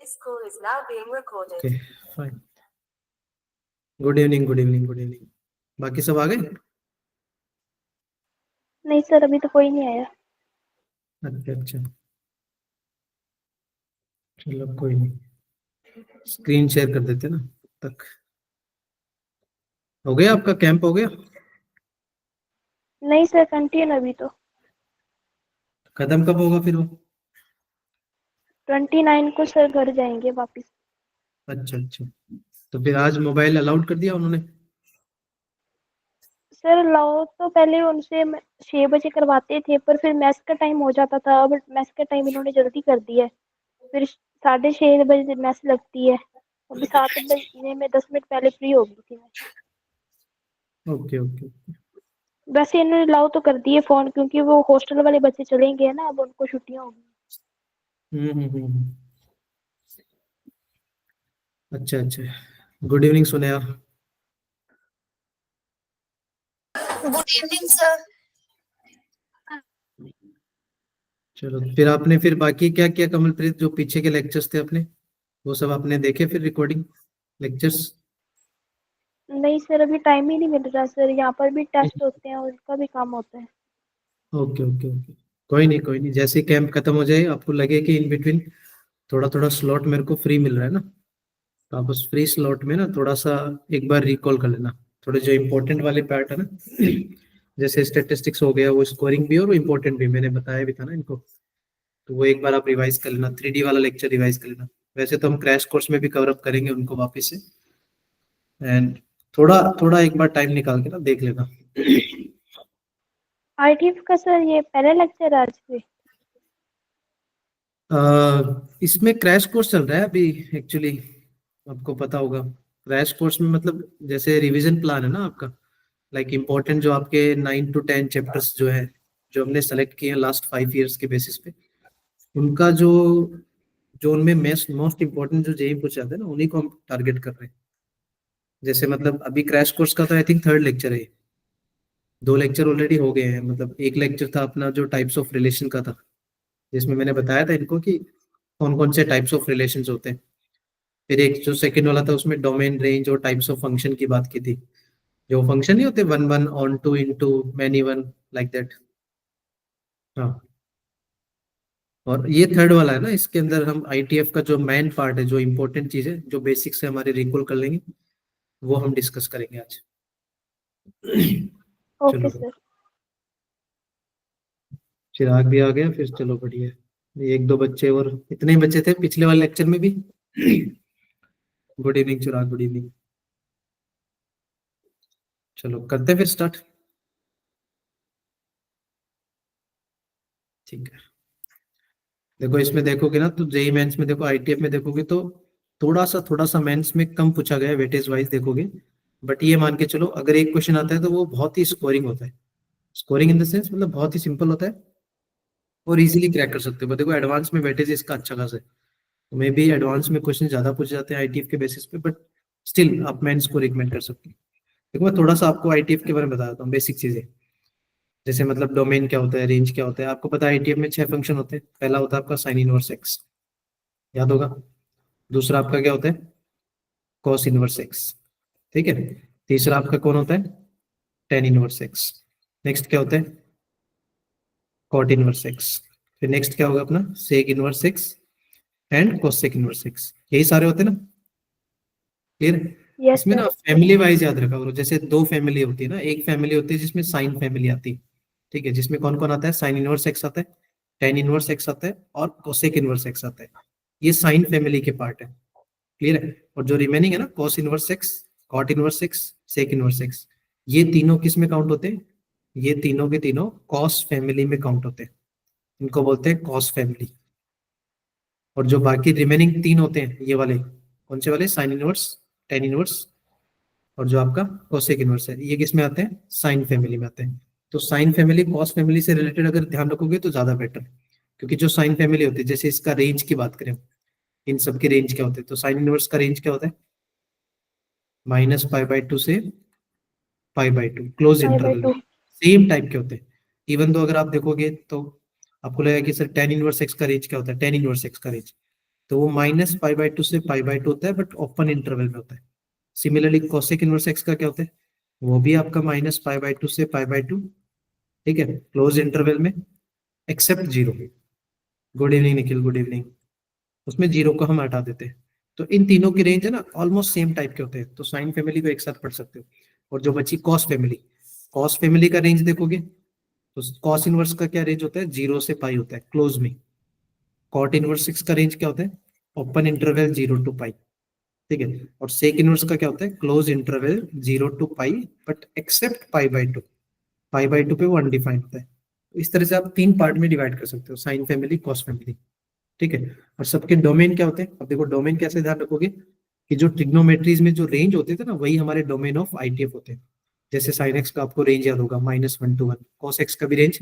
This call is now being recorded. Okay, fine. Good evening, good evening, good evening. बाकी सब आ गए? नहीं sir, अभी तो कोई नहीं आया। अच्छा अच्छा, चलो कोई नहीं, स्क्रीन शेयर कर देते ना तक। हो गया आपका कैंप, हो गया? नहीं सर, कंटिन्यू अभी तो। खत्म कब होगा फिर वो? 29 को सर घर जाएंगे वापस। अच्छा अच्छा, तो फिर आज मोबाइल अलाउड कर दिया उन्होंने? सर लाओ तो पहले उनसे 6 बजे करवाते थे, पर फिर मैस का टाइम हो जाता था। अब मैस का टाइम इन्होंने जल्दी कर दिया है, फिर 6:30 बजे मैस लगती है। अभी 7 बजने में 10 मिनट पहले फ्री हो गई थी मैं। Okay okay. वैसे इन्होंने लाओ तो कर दिए फोन, क्योंकि वो हॉस्टल वाले बच्चे चलेंगे ना, अब उनको छुट्टियां होगी। हम्म। अच्छा अच्छा, good evening Suneha. Good evening, sir. चलो फिर आपने फिर बाकी क्या किया कमलप्रीत? जो पीछे के लेक्चर्स थे अपने, वो सब आपने देखे फिर रिकॉर्डिंग लेक्चर्स? नहीं सर, अभी टाइम ही नहीं मिल रहा सर। यहाँ पर भी टेस्ट होते हैं और उसका भी काम होता है। ओके ओके ओके, कोई नहीं कोई नहीं, जैसे ही कैंप खत्म हो जाए, आपको लगे कि इन बिटवीन थोड़ा थोड़ा स्लॉट मेरे को फ्री मिल रहा है ना, तो आप उस फ्री स्लॉट में ना थोड़ा सा एक बार रिकॉल कर लेना, थोड़े जो इम्पोर्टेंट वाले पार्ट है ना, जैसे स्टेटिस्टिक्स हो गया, वो स्कोरिंग भी और वो इम्पोर्टेंट भी, मैंने बताया भी था ना इनको, तो वो एक बार आप रिवाइज कर लेना, 3D वाला लेक्चर रिवाइज कर लेना। वैसे तो हम क्रैश कोर्स में भी कवर अप करेंगे उनको वापस से, एंड थोड़ा थोड़ा एक बार टाइम निकाल के ना देख लेना। आईटीएफ का सर ये पहला लेक्चर आज से? इसमें क्रैश कोर्स चल रहा है अभी एक्चुअली, आपको पता होगा। क्रैश कोर्स में मतलब जैसे रिवीजन प्लान है ना आपका, लाइक इम्पोर्टेंट जो आपके 9 to 10 चैप्टर्स जो है, जो हमने सेलेक्ट किए हैं लास्ट 5 years के बेसिस पे, उनका जो जो उनमें मोस्ट इम्पोर्टेंट जो जेई पूछे जाते हैं ना, उन्हीं को हम टारगेट कर रहे हैं। जैसे मतलब अभी क्रैश कोर्स का तो आई थिंक 3rd लेक्चर है, 2 लेक्चर ऑलरेडी हो गए हैं। मतलब एक लेक्चर था अपना जो टाइप्स ऑफ रिलेशन का था, जिसमें मैंने बताया था इनको कि कौन कौन से टाइप्स ऑफ रिलेशंस होते हैं। फिर एक जो सेकंड वाला था, उसमें डोमेन, रेंज और टाइप्स ऑफ फंक्शन की बात की थी। जो फंक्शन नहीं होते, one one, onto, into, many one, like that. हाँ, और ये 3rd वाला है ना, इसके अंदर हम आईटीएफ का जो मेन पार्ट है, जो इंपॉर्टेंट चीज है, जो बेसिक से हमारे रिकॉल कर लेंगे, वो हम डिस्कस करेंगे आज। ओके चलो, सर। चिराग भी आ गया फिर, चलो बढ़िया है। एक दो बच्चे और, इतने ही बच्चे थे पिछले वाले लेक्चर में भी। गुड इवनिंग चिराग, गुड इवनिंग। चलो करते हैं फिर स्टार्ट। ठीक है, देखो इसमें देखोगे ना, तो जेई मेंस में देखो, आईटीएफ में देखोगे तो थोड़ा सा मेंस में कम पूछा गया है वेटेज वाइज देखोगे। बट ये मान के चलो, अगर एक क्वेश्चन आता है तो वो बहुत ही स्कोरिंग होता है। स्कोरिंग इन द सेंस मतलब बहुत ही सिंपल होता है और इजीली क्रैक कर सकते हो। But देखो एडवांस में वेटेज इसका अच्छा खासा है, तो मे बी एडवांस में क्वेश्चन ज्यादा पूछे जाते हैं आईटीएफ के बेसिस पे, बट स्टिल आप मेंस को रिकमेंड कर सकते हो। देखो मैं थोड़ा सा आपको आईटीएफ के बारे में बता देता हूँ, बेसिक चीजें। जैसे मतलब डोमेन क्या होता है, रेंज क्या होता है, आपको पता है आईटीएफ में 6 फंक्शन होते हैं। पहला होता है आपका साइन इनवर्स एक्स, याद होगा। दूसरा आपका क्या होता है, कॉस इनवर्स एक्स, ठीक है। तीसरा आपका कौन होता है, टेन इनवर्स एक्स। नेक्स्ट क्या होता है, कॉट इनवर्स एक्स। फिर नेक्स्ट क्या होगा अपना, sec inverse x and cosec inverse x. यही सारे होते हैं ना, क्लियर। यस इसमें सर। ना फैमिली वाइज याद रखा करो। जैसे 2 फैमिली होती है ना, एक फैमिली होती है जिसमें साइन फैमिली आती है, ठीक है, जिसमें कौन कौन आता है, साइन इनवर्स एक्स आता है, टेन इनवर्स एक्स आता है और कोसेक इनवर्स एक्स आता है। ये साइन फैमिली के पार्ट है, क्लियर है। और जो रिमेनिंग है ना, cos inverse x, cot inverse x, sec inverse x, ये तीनों किस में काउंट होते हैं, ये तीनों के तीनों कॉस फैमिली में काउंट होते हैं। इनको बोलते हैं कॉस फैमिली। और जो बाकी रिमेनिंग 3 होते हैं, ये वाले कौन से वाले, साइन इनवर्स, टेन इनवर्स और जो आपका कोसेक इनवर्स है, ये किस में आते हैं, साइन फैमिली में आते हैं। तो साइन फैमिली कॉस फैमिली से रिलेटेड अगर ध्यान रखोगे तो ज्यादा बेटर, क्योंकि जो साइन फैमिली होती है, जैसे इसका रेंज की बात करें, इन सब के रेंज क्या होते हैं, तो साइन इनवर्स का रेंज क्या होता है, -π/2 से π/2, क्लोज इंटरवल में। 5/2। सेम टाइप के होते हैं। इवन तो अगर आप देखोगे तो आपको लगेगा कि सर टेन इनवर्स एक्स का रेंज क्या होता है, टेन इनवर्स एक्स का रेंज तो वो माइनस पाई बाई टू से पाई बाई टू होता है, बट ओपन इंटरवल में होता है। सिमिलरली कोसेक इनवर्स एक्स का क्या होता है, वो भी आपका माइनस पाई बाई टू से पाई बाई टू, ठीक है, क्लोज इंटरवल में, except zero. Good evening Nikhil, good evening. उसमें जीरो को हम हटा देते हैं। तो इन तीनों की रेंज है ना ऑलमोस्ट सेम टाइप के होते हैं, तो साइन फैमिली को एक साथ पढ़ सकते हो। और जो बची कॉस फैमिली का रेंज देखोगे तो कॉस इनवर्स का क्या रेंज होता है, जीरो से पाई होता है क्लोज में। कॉट इनवर्स सिक्स का रेंज क्या होता है, open interval zero to pi, ठीक है। और सेक इनवर्स का क्या होता है, close interval zero to pi, but except pi by two. Pi by two पे वो अनडिफाइंड होता है। तो इस तरह से आप तीन पार्ट में डिवाइड कर सकते हो, साइन फैमिली, कॉस फैमिली, ठीक है। और सबके डोमेन क्या होते हैं, अब देखो डोमेन कैसे ध्यान रखोगे कि जो ट्रिग्नोमेट्रीज में जो रेंज होते थे ना, वही हमारे डोमेन ऑफ आईटीएफ होते हैं। जैसे साइन एक्स का आपको रेंज याद होगा -1 to 1, कॉस एक्स का भी रेंज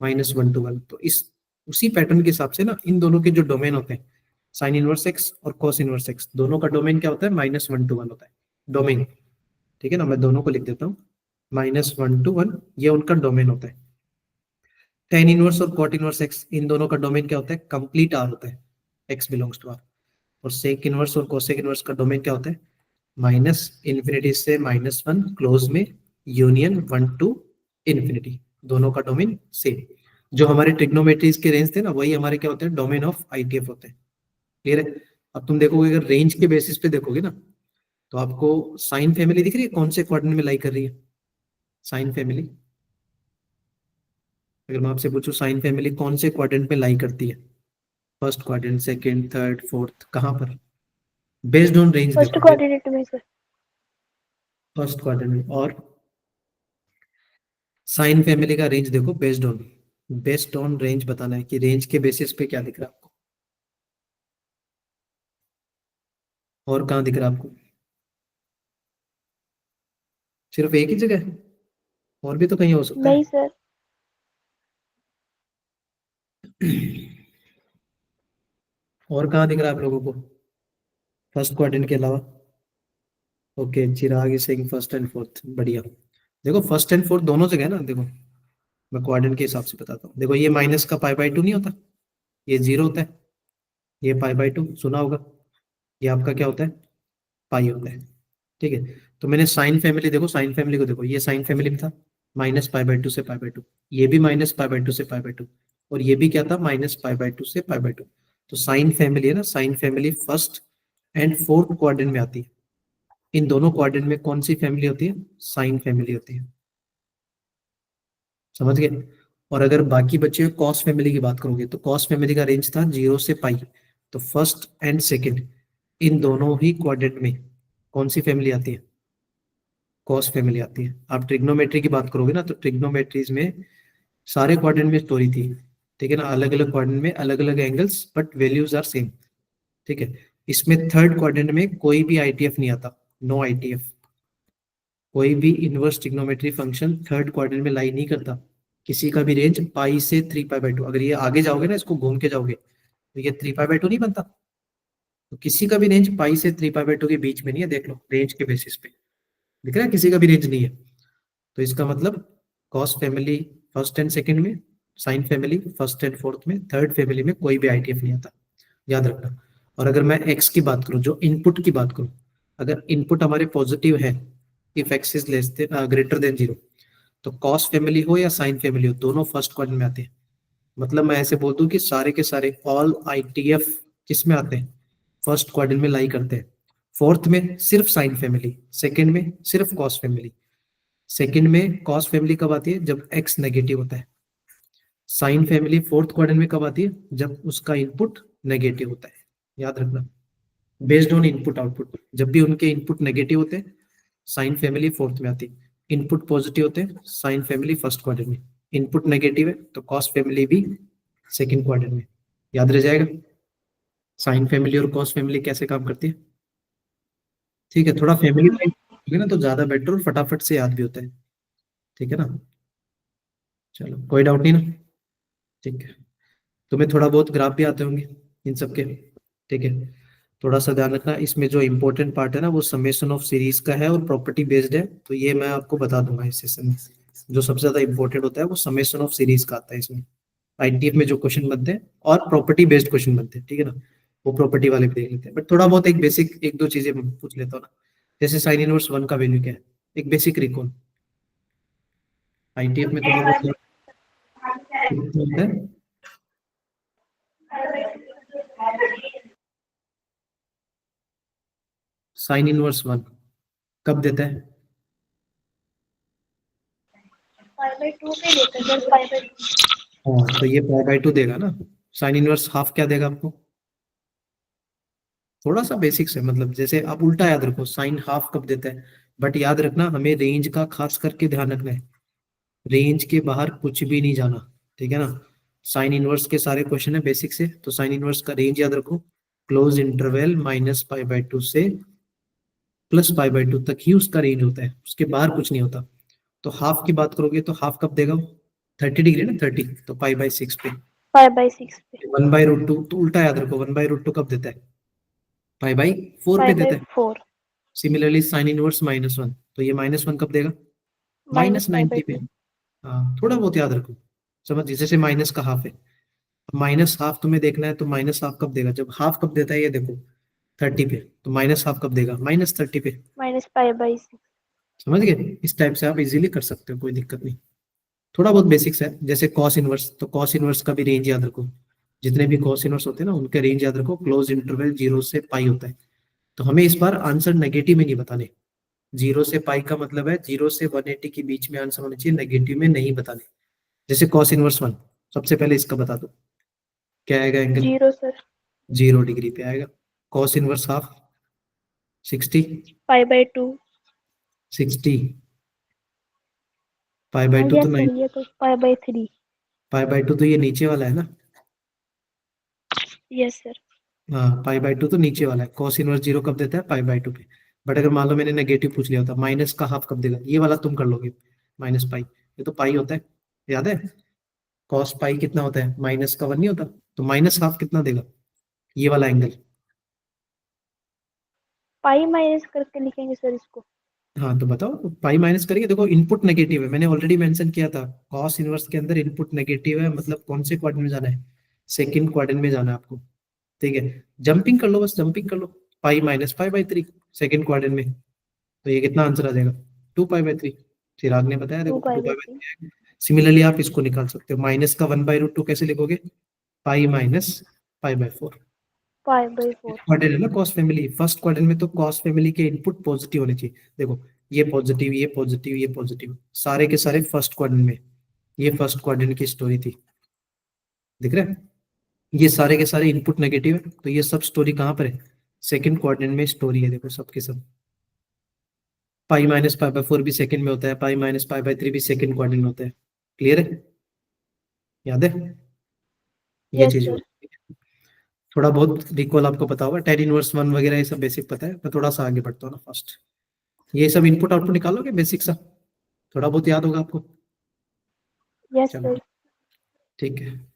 -1 to 1। तो इस उसी पैटर्न के हिसाब से ना इन दोनों के जो डोमेन होते हैं, साइन इनवर्स एक्स और कॉस इनवर्स एक्स, दोनों का डोमेन क्या होता है, -1 to 1 होता है डोमेन, ठीक है ना। मैं दोनों को लिख देता हूँ, -1 to 1 ये उनका डोमेन होता है। टेन इनवर्स और कॉट इनवर्स एक्स, इन दोनों का डोमेन क्या होता है, कंप्लीट आर होता है, एक्स बिलोंग्स टू आर। और सेक इनवर्स और कोसेक इनवर्स का डोमेन क्या होता है, माइनस इन्फिनिटी से -1 क्लोज में, यूनियन 1 to इन्फिनिटी, दोनों का डोमेन सेम। जो हमारे ट्रिग्नोमेट्रीज के रेंज थे ना, वही हमारे क्या होते हैं, डोमेन ऑफ आईटीएफ होते हैं। क्लियर है। अब तुम देखोगे अगर रेंज के बेसिस पे देखोगे ना, तो आपको साइन फैमिली दिख रही है कौन से क्वाड्रेंट में लाई कर रही है, साइन फैमिली। अगर मैं आपसे पूछूं साइन फैमिली कौन से क्वाड्रेंट में लाई करती है, first quadrant, second, third, fourth, कहां पर, बेस्ड ऑन रेंज फर्स्ट देखो, कोऑर्डिनेट में सर। फर्स्ट क्वाड्रेंट में। और साइन फैमिली का रेंज देखो बेस्ड ऑन रेंज बताना है कि रेंज के बेसिस पे क्या दिख रहा है आपको, और कहाँ दिख रहा है आपको, सिर्फ एक ही जगह है, और भी तो कहीं हो सकता नहीं है। सर। और कहाँ दिख रहा है आप लोगों को फर्स्ट क्वाड्रेंट के अलावा। Okay, Chirag is saying first and fourth, बढ़िया। देखो फर्स्ट एंड फोर्थ दोनों जगह है ना, देखो मैं क्वाड्रेंट के हिसाब से बताता हूँ। देखो ये माइनस का पाई बाई टू नहीं होता, ये जीरो होता है, ये पाई बाई टू सुना होगा, ये आपका क्या होता है, पाई होता है, ठीक है। तो मैंने साइन फैमिली, देखो साइन फैमिली को देखो, ये साइन फैमिली में था माइनस पाई बाई टू से पाई बाई टू, ये भी माइनस पाई बाई टू से पाई बाई टू, और ये भी क्या था, माइनस पाई बाई टू से पाई बाई टू। तो साइन फैमिली है ना, sine family first and fourth quadrant में आती है। इन दोनों क्वाड्रेंट में कौन सी फैमिली होती है, साइन फैमिली होती है, समझ गए। और अगर बाकी बच्चे कॉस फैमिली की बात करोगे, तो कॉस फैमिली का रेंज था जीरो से पाई। तो फर्स्ट एंड सेकंड इन दोनों ही क्वाड्रेंट में कौन सी फैमिली आती है, कॉस फैमिली आती है। आप ट्रिग्नोमेट्री की बात करोगे ना, तो ट्रिग्नोमेट्रीज में सारे क्वाड्रेंट में स्टोरी थी, ठीक है ना, अलग अलग क्वाड्रेंट में अलग अलग angles, but values are same, ठीक है। इसमें थर्ड क्वाड्रेंट में कोई भी आईटीएफ नहीं आता, नो आईटीएफ, कोई भी inverse trigonometry function third quadrant में लाई नहीं करता। किसी का भी रेंज पाई से 3 पाई बाई 2, अगर ये आगे जाओगे ना, इसको घूम के जाओगे, तो ये 3 पाई बाई 2 नहीं बनता। तो किसी का भी रेंज पाई से 3 पाई बाई 2 के बीच में नहीं है, देख लो रेंज के बेसिस पे दिख रहा है, किसी का भी रेंज नहीं है। तो इसका मतलब cos family first and second में, sine family first and fourth में, थर्ड फैमिली में कोई भी आईटीएफ नहीं आता, याद रखना। और अगर मैं एक्स की बात करूं, जो इनपुट की बात करूं, अगर इनपुट हमारे पॉजिटिव है, if x is less than greater than zero, तो कॉस फैमिली हो या साइन फैमिली हो, दोनों फर्स्ट क्वाड्रेंट में आते हैं। मतलब मैं ऐसे बोल दूं कि सारे के सारे ऑल आईटीएफ किस में आते हैं, फर्स्ट क्वाड्रेंट में लाई करते हैं। फोर्थ में सिर्फ साइन फैमिली, सेकंड में सिर्फ कॉस फैमिली। सेकंड में कॉस फैमिली कब आती है, जब एक्स नेगेटिव होता है। साइन फैमिली फोर्थ क्वाड्रेंट में कब आती है, जब उसका इनपुट नेगेटिव होता है, याद रखना। बेस्ड ऑन इनपुट आउटपुट, जब भी उनके इनपुट नेगेटिव होते हैं, साइन फैमिली फोर्थ में आती है। इनपुट पॉजिटिव होते हैं, साइन फैमिली फर्स्ट क्वाड्रेंट में। इनपुट नेगेटिव है तो कॉस फैमिली भी सेकंड क्वाड्रेंट में, याद रह जाएगा। साइन फैमिली और कॉस फैमिली कैसे काम करती है, ठीक है। थोड़ा फैमिली वाइज ना तो ज्यादा बेटर और फटाफट से याद भी होता है, ठीक है ना। चलो कोई डाउट नहीं ना, ठीक है। तुम्हें थोड़ा बहुत ग्राफ भी आते होंगे इन सबके, ठीक है। थोड़ा सा ध्यान रखना, इसमें जो इंपॉर्टेंट पार्ट है ना, वो समेशन ऑफ सीरीज का है और प्रॉपर्टी बेस्ड है, तो ये मैं आपको बता दूंगा इस सेशन में। जो सबसे ज्यादा इंपॉर्टेंट होता है वो समेशन ऑफ सीरीज का आता है इसमें, आईटीएफ में जो क्वेश्चन बनते हैं और प्रॉपर्टी बेस्ड क्वेश्चन बनते हैं, ठीक है ना। वो प्रॉपर्टी वाले भी देख लेते हैं, बट थोड़ा बहुत एक बेसिक एक दो चीजें पूछ लेता हूँ ना। जैसे साइन इनवर्स 1 का वैल्यू क्या है, एक बेसिक रिकॉल। आईटीएफ में थोड़ा बहुत होता है। साइन इनवर्स 1 कब देता है? पाई बाई 2 पे देता है सर, पाई बाई 2। हाँ, तो ये पाई बाय 2 देगा ना। साइन इनवर्स हाफ क्या देगा आपको? थोड़ा सा बेसिक्स है, मतलब जैसे आप उल्टा याद रखो, साइन हाफ कब देता है, बट याद रखना हमें रेंज का खास करके ध्यान रखना है, रेंज के बाहर कुछ भी नहीं जाना, ठीक है ना। साइन इनवर्स के सारे क्वेश्चन है बेसिक से, तो साइन इनवर्स का रेंज याद रखो, क्लोज इंटरवल -π/2 से +π/2 तक ही उसका रेंज होता है, उसके बाहर कुछ नहीं होता। तो हाफ की बात करोगे तो हाफ कब देगा? 30 डिग्री ना, 30, तो π/6 पे। पाई बाई 6 पे। 1/√2 तो उल्टा याद रखो, 1/√2 कब देता है? π/4 पे पाई बाई देता है। 4 सिमिलरली साइन इनवर्स -1, तो ये -1 कब देगा? माइनस पाई बाई -90 पे। 2। हाँ, थोड़ा बहुत याद रखो, समझ, जैसे माइनस का हाफ है, माइनस हाफ तुम्हें देखना है, तो माइनस हाफ कब देगा? जब हाफ कब देता है ये देखो, 30 पे, तो माइनस हाफ कब देगा? -30 पे। Minus pi by 6। समझ गए? इस टाइप से आप इजीली कर सकते हो, कोई दिक्कत नहीं। थोड़ा बहुत बेसिक्स है, जैसे कॉस इनवर्स, तो कॉस इनवर्स का भी रेंज याद रखो, जितने भी कॉस इनवर्स होते हैं ना उनके रेंज याद रखो, क्लोज इंटरवल 0 से पाई होता है। तो हमें इस बार आंसर नेगेटिव में नहीं बताने, 0 से पाई का मतलब है 0 से 180 के बीच में आंसर होने चाहिए, नेगेटिव में नहीं बताने। जैसे कॉस इनवर्स 1, सबसे पहले इसका बता दो क्या आएगा एंगल? 0 सर। 0 डिग्री पे आएगा। Cos inverse half 60, pi by 2। 60, π/2 तो यस सर, 9, ये तो पाई बाई 3। π/2 तो ये नीचे वाला है ना। Yes sir. हाँ, π/2 तो नीचे वाला है। कॉस इनवर्स 0 कब देता है? π/2 पे। बट अगर मान लो मैंने नेगेटिव पूछ लिया होता, माइनस का हाफ कब देगा, ये वाला तुम कर लोगे, -π, ये तो पाई होता है, याद है? कॉस पाई कितना होता है? माइनस का 1 नहीं होता, तो माइनस हाफ कितना देगा? ये वाला एंगल। पाई माइनस करके लिखेंगे सर इसको। हाँ, तो बताओ, तो पाई माइनस करिए, देखो इनपुट नेगेटिव है, मैंने ऑलरेडी मेंशन किया था, कॉस इनवर्स के अंदर इनपुट नेगेटिव है, मतलब कौन से क्वाड्रेंट में जाना है? सेकंड क्वाड्रेंट में जाना है आपको, ठीक है। जंपिंग कर लो, बस जंपिंग कर लो, π-π/3 सेकंड क्वाड्रेंट में, तो ये कितना आंसर आ जाएगा? 2π/3। चिराग ने बताया 2 देखो, पाई बाई 3। 2π/3। सिमिलरली आप इसको निकाल सकते हो, माइनस का 1/√2 कैसे लिखोगे? π-π/4। Pi by 4। क्वाड्रेंट है ना कॉस फैमिली, फर्स्ट क्वाड्रेंट में तो कॉस फैमिली के इनपुट पॉजिटिव होने चाहिए, देखो ये पॉजिटिव, ये पॉजिटिव, ये पॉजिटिव, सारे के सारे फर्स्ट क्वाड्रेंट में। ये फर्स्ट क्वाड्रेंट की स्टोरी थी, दिख रहा है? ये सारे के सारे इनपुट नेगेटिव है, तो ये सब स्टोरी कहाँ पर है? सेकंड क्वाड्रेंट में स्टोरी है, देखो सबके सब। π-π/4 भी सेकंड में होता है, π-π/3 भी सेकंड क्वाड्रेंट में होता है। क्लियर है? याद है? ये यस चीज सर। होती है। थोड़ा बहुत रिकॉल आपको पता होगा, tan इनवर्स 1 वगैरह ये सब बेसिक पता है, मैं थोड़ा सा आगे बढ़ता हूँ ना फर्स्ट। ये सब इनपुट आउटपुट निकालोगे बेसिक सा, थोड़ा बहुत याद होगा आपको। यस चलो सर। ठीक है।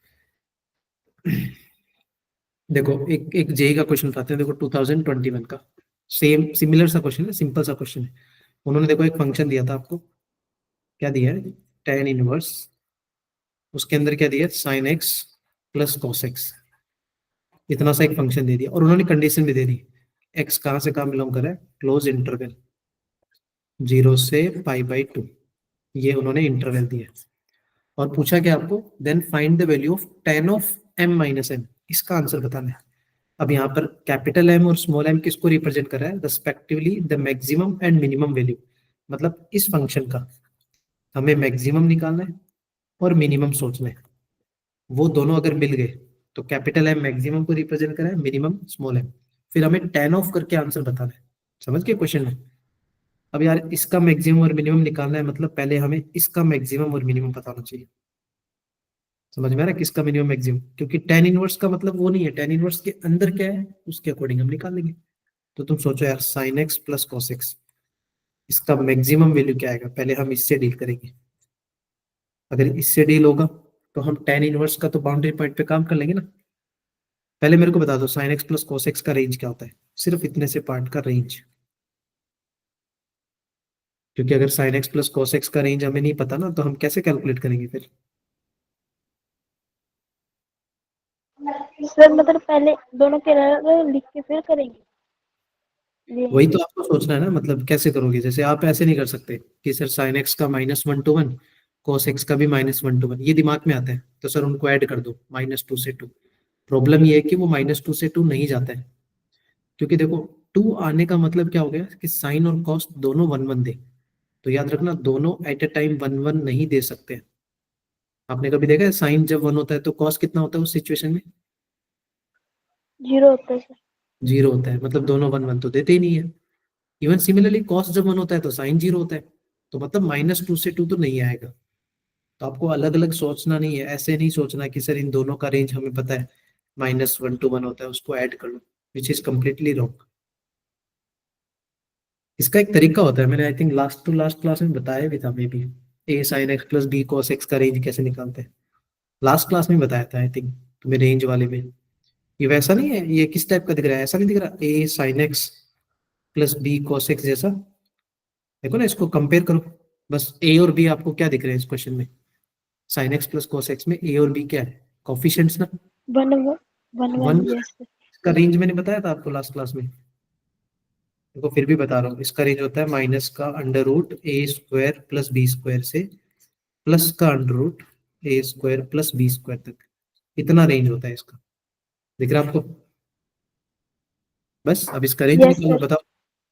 देखो एक एक जेई का क्वेश्चन उठाते हैं, देखो 2021 का, सेम सिमिलर सा क्वेश्चन है, सिंपल सा क्वेश्चन है। उन्होंने देखो एक फंक्शन दिया था आपको, क्या दिया है? tan इनवर्स, उसके अंदर क्या दिया? sin x plus cos x, इतना सा एक फंक्शन दे दिया, और उन्होंने कंडीशन भी दे दी, x कहाँ से कहाँ बिलोंग कर रहा है? क्लोज इंटरवल 0 से π/2, ये उन्होंने इंटरवल दिया। और पूछा क्या आपको? Then find the value of tan of m minus m, इसका आंसर बताना है। अब यहाँ पर कैपिटल M और स्मॉल m किसको रिप्रेजेंट कर रहा है? Respectively the maximum and minimum value, मतलब इस फंक्शन का हमें मैक्सिमम निकालना है और मिनिमम सोचना है, वो दोनों अगर मिल गए तो कैपिटल M मैक्सिमम को रिप्रेजेंट कर रहा है, मिनिमम स्मॉल m, फिर हमें tan ऑफ करके आंसर बताना है। समझ गए क्वेश्चन में? अब यार इसका मैक्सिमम और मिनिमम निकालना है, मतलब पहले हमें इसका मैक्सिमम और मिनिमम पता होना चाहिए। समझ में आ रहा है किसका मिनिमम मैक्सिमम? क्योंकि tan इनवर्स का मतलब वो नहीं है, tan इनवर्स के अंदर क्या है उसके अकॉर्डिंग हम निकाल लेंगे। तो तुम सोचो यार, sin x plus cos x, इसका मैक्सिमम वैल्यू क्या आएगा? पहले हम इससे डील करेंगे। अगर इससे डील होगा तो हम tan इनवर्स का तो बाउंड्री पॉइंट पे काम कर लेंगे ना। पहले मेरे को बता दो sin x plus cos x का रेंज क्या होता है, सिर्फ इतने से पार्ट का रेंज, क्योंकि अगर sin x plus cos x का रेंज हमें नहीं पता ना, तो हम कैसे कैलकुलेट करेंगे फिर? सर मतलब पहले दोनों के अलग लिख के फिर करेंगे ये। वही तो आपको सोचना है ना, मतलब कैसे करोगे। जैसे आप ऐसे नहीं कर सकते कि सर साइन एक्स का -1 to 1, cos एक्स का भी -1 to 1, ये दिमाग में आता है तो सर उनको ऐड कर दो -2 से 2। प्रॉब्लम ये है कि वो -2 से 2 नहीं जाता है, क्योंकि देखो 2 आने का मतलब क्या हो गया कि साइन और कॉस दोनों 1 1 दे। तो याद रखना, दोनों एट ए टाइम 1 1 नहीं दे सकते। आपने कभी देखा है साइन जब 1 होता है तो कॉस कितना होता है उस सिचुएशन में? 0 होता है सर। 0 होता है, मतलब दोनों 1 1 तो देते ही नहीं है। इवन सिमिलरली कॉस जब 1 होता है तो साइन 0 होता है, तो मतलब -2 से 2 तो नहीं आएगा। तो आपको अलग अलग सोचना नहीं है, ऐसे नहीं सोचना कि सर इन दोनों का रेंज हमें पता है -1 to 1 होता है, उसको ऐड कर लो, विच इज कम्प्लीटली रॉन्ग। इसका एक तरीका होता है, मैंने I think last to last class में बताया भी था maybe, a sine x plus b cos x का रेंज कैसे निकालते हैं। लास्ट क्लास में बताया था आई थिंक तुम्हें, रेंज वाले में। ये वैसा नहीं है, ये किस टाइप का दिख रहा है, ऐसा नहीं दिख रहा a sine x plus b cos x जैसा। देखो ना, इसको कंपेयर करो, बस ए और बी आपको क्या दिख रहे हैं इस क्वेश्चन में? Sign x plus cos x में ए और बी क्या है? कॉफिशिएंट्स ना। 1 1 1 वन यस सर। का रेंज मैंने बताया था आपको लास्ट क्लास में। देखो फिर भी बता रहा हूँ, इसका रेंज होता है माइनस का अंडर रूट ए स्क्वायर प्लस बी स्क्वायर से प्लस का अंडर रूट ए स्क्वायर प्लस बी स्क्वायर तक। इतना रेंज होता है इसका, दिख रहा है आपको? बस अब इसका रेंज यस निकालो, सर। बताओ।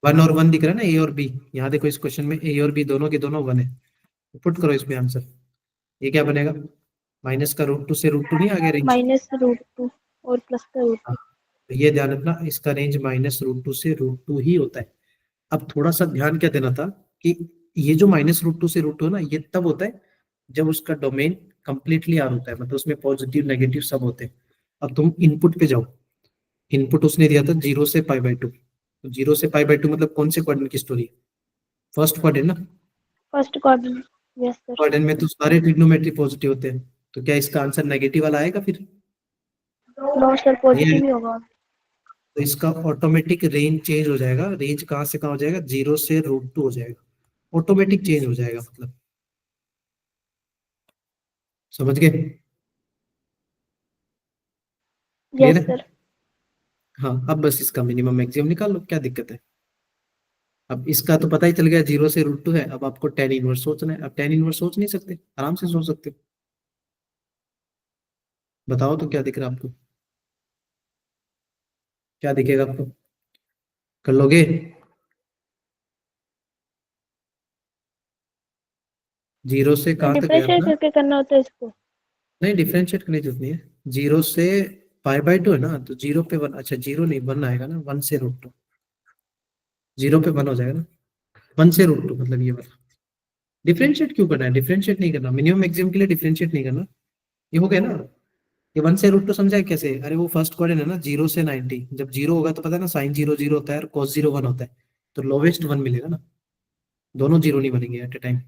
1 और 1 दिख रहा है ना, ए और बी। यहाँ देखो इस क्वेश्चन में ए और बी दोनों के दोनों 1 है। पुट करो इसमें आंसर, ये क्या बनेगा? माइनस का √2 से √2 नहीं आ गया रेंज? -√2 और प्लस का हाँ, √2। तो ये ध्यान रखना, इसका रेंज -√2 से √2 ही होता है। अब थोड़ा सा ध्यान क्या देना था कि ये जो -√2 से √2 है ना, ये तब होता है जब उसका डोमेन कंप्लीटली आर होता है, मतलब उसमें पॉजिटिव नेगेटिव सब होते हैं। अब तुम इनपुट पे जाओ, इनपुट उसने दिया था 0 से π/2। तो 0 से π/2 मतलब कौन से क्वाड्रेंट की स्टोरी? फर्स्ट क्वाड्रेंट ना। First quadrant. Yes sir. Quadrant में तो सारे ट्रिग्नोमेट्री पॉजिटिव होते हैं, तो क्या इसका आंसर नेगेटिव वाला आएगा फिर? नो सर, ये पॉजिटिव ही होगा। तो इसका ऑटोमेटिक रेंज चेंज हो जाएगा। रेंज कहाँ से कहाँ हो जाएगा? 0 से √2 हो जाएगा, ऑटोमेटिक चेंज हो जाएगा मतलब। समझ गए? क्लियर यस है? सर। हाँ, अब बस इसका मिनिमम मैक्सिमम निकाल लो, क्या दिक्कत है? अब इसका तो पता ही चल गया 0 से √2 है, अब आपको टेन इनवर्स सोचना है। अब टेन इनवर्स सोच नहीं सकते? आराम से सोच सकते हो। बताओ तो क्या दिख रहा है आपको? क्या दिखेगा आपको? कर लोगे? जीरो से तो कहाँ तक है डिफरेंशिएट अपना? करके करना होता है इसको। नहीं, डिफरेंशिएट करने की जरूरत नहीं है। 0 से π/2 है ना, तो 0 पे 1, अच्छा 0 नहीं 1 आएगा ना, 1 से √2। 0 पे 1 हो जाएगा ना, 1 से √2 मतलब ये वाला। डिफरेंशिएट क्यों करना है? डिफरेंशिएट नहीं करना, मिनिमम मैक्सिमम के लिए डिफरेंशिएट नहीं करना। ये हो गया ना, ये 1 से √2 समझा है कैसे? अरे वो फर्स्ट क्वाड्रेंट है ना, 0 से 90, जब 0 होगा तो पता है ना, साइन 0 0 होता है और कॉस 0 1 होता है, तो लोवेस्ट 1 मिलेगा ना। दोनों 0 नहीं बनेंगे एट ए टाइम।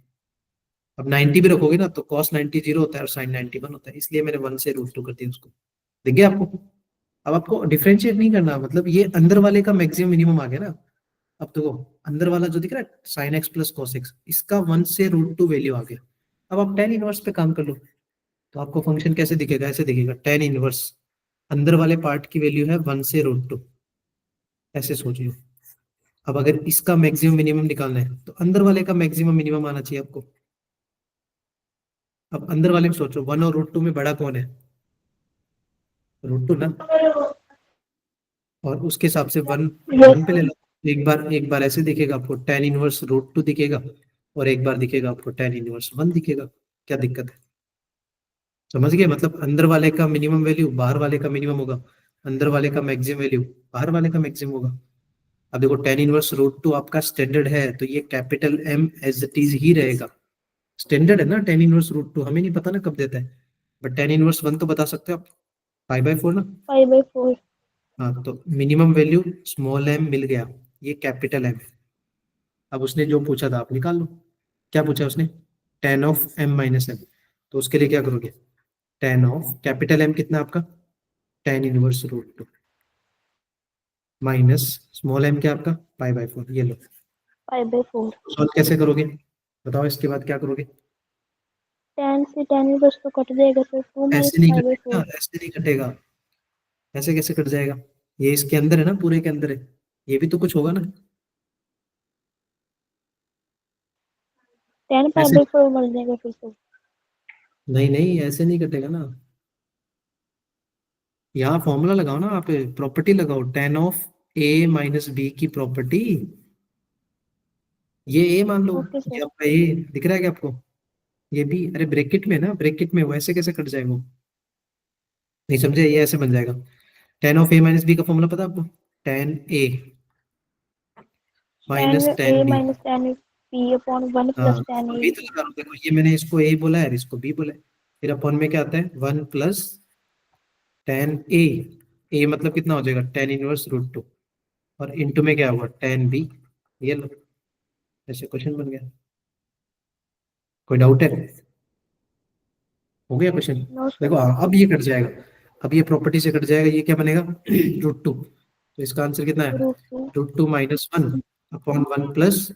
अब 90 भी रखोगे ना तो कॉस 90 0 होता है और साइन 90 1 होता है, इसलिए मैंने 1 से √2 कर दिया उसको। दिख गया आपको? अब आपको डिफरेंशिएट नहीं करना, मतलब ये अंदर वाले का मैक्सिमम मिनिमम आ गया ना। अब देखो, अंदर वाला जो दिख रहा है sign x plus cos x, इसका 1 से √2 वैल्यू आ गया। अब आप टेन इनवर्स पे काम कर लो, तो आपको फंक्शन कैसे दिखेगा? ऐसे दिखेगा, टेन इनवर्स अंदर वाले पार्ट की वैल्यू है 1 से √2, ऐसे सोचिए। अब अगर इसका मैक्सिमम मिनिमम निकालना है तो अंदर वाले का मैक्सिमम मिनिमम आना चाहिए आपको। अब अंदर वाले में सोचो, 1 और √2 में बड़ा कौन है? √2 ना। और उसके हिसाब से 1 यस 1 पे ले सर। लो। एक बार ऐसे दिखेगा आपको टेन इनवर्स √2 दिखेगा, और एक बार दिखेगा आपको टेन इनवर्स 1 दिखेगा। क्या दिक्कत है? समझ गए? मतलब अंदर वाले का मिनिमम वैल्यू बाहर वाले का मिनिमम होगा, अंदर वाले का मैक्सिमम वैल्यू बाहर वाले का मैक्सिमम होगा। अब देखो tan−1√2 आपका स्टैंडर्ड है, तो ये capital M as it is ही रहेगा। स्टैंडर्ड है ना tan−1√2, हमें नहीं पता ना कब देता है, बट tan−1 तो बता सकते हो आप, π/4 ना। 5/4। हाँ, तो मिनिमम वैल्यू स्मॉल m मिल गया, ये कैपिटल M। अब उसने जो पूछा था आप निकाल लो। क्या पूछा उसने? tan(m−m), तो उसके लिए क्या करोगे? tan ऑफ कैपिटल M कितना आपका? tan−1√2 माइनस स्मॉल m क्या आपका? π/4। ये लो, 5/4। सॉल्व कैसे करोगे? बताओ, इसके बाद क्या करोगे? 10 से 10 बस तो कट जाएगा सर, 2 ऐसे नहीं - कटेगा, 5/4। ऐसे नहीं कटेगा, ऐसे कैसे कट जाएगा? ये इसके अंदर है ना, पूरे के अंदर है, ये भी तो कुछ होगा ना। 10 पाई ऐसे बाई 4 बन जाएगा फिर से। नहीं नहीं, ऐसे नहीं कटेगा ना। यहाँ फॉर्मूला लगाओ ना, आप प्रॉपर्टी लगाओ, tan of A minus B की प्रॉपर्टी। ये ए मान लो, ओके ये सर। आपका ए दिख रहा है क्या आपको? ये भी, अरे ब्रैकेट में ना, ब्रैकेट में, वैसे कैसे कट जाएगा वो? नहीं समझे? ये ऐसे बन जाएगा। Tan of A minus B का फॉर्मूला पता है आपको? Tan A tan minus a tan B. minus tan b upon 1 हाँ plus tan a। अभी तो लगा रहा हूँ, देखो ये मैंने इसको ए बोला है, इसको बी बोला है, फिर अपॉन में क्या आता है? One plus tan A. A मतलब कितना हो जाएगा? टेन इनवर्स रूट टू, और इनटू में क्या हुआ? Tan B. ये लो, ऐसे क्वेश्चन बन गया। कोई डाउट है? हो गया क्वेश्चन? No sir. देखो हाँ, अब ये कट जाएगा, अब ये प्रॉपर्टी से कट जाएगा, ये क्या बनेगा? Root two. तो इसका आंसर कितना है? Root two. Root two minus one upon one plus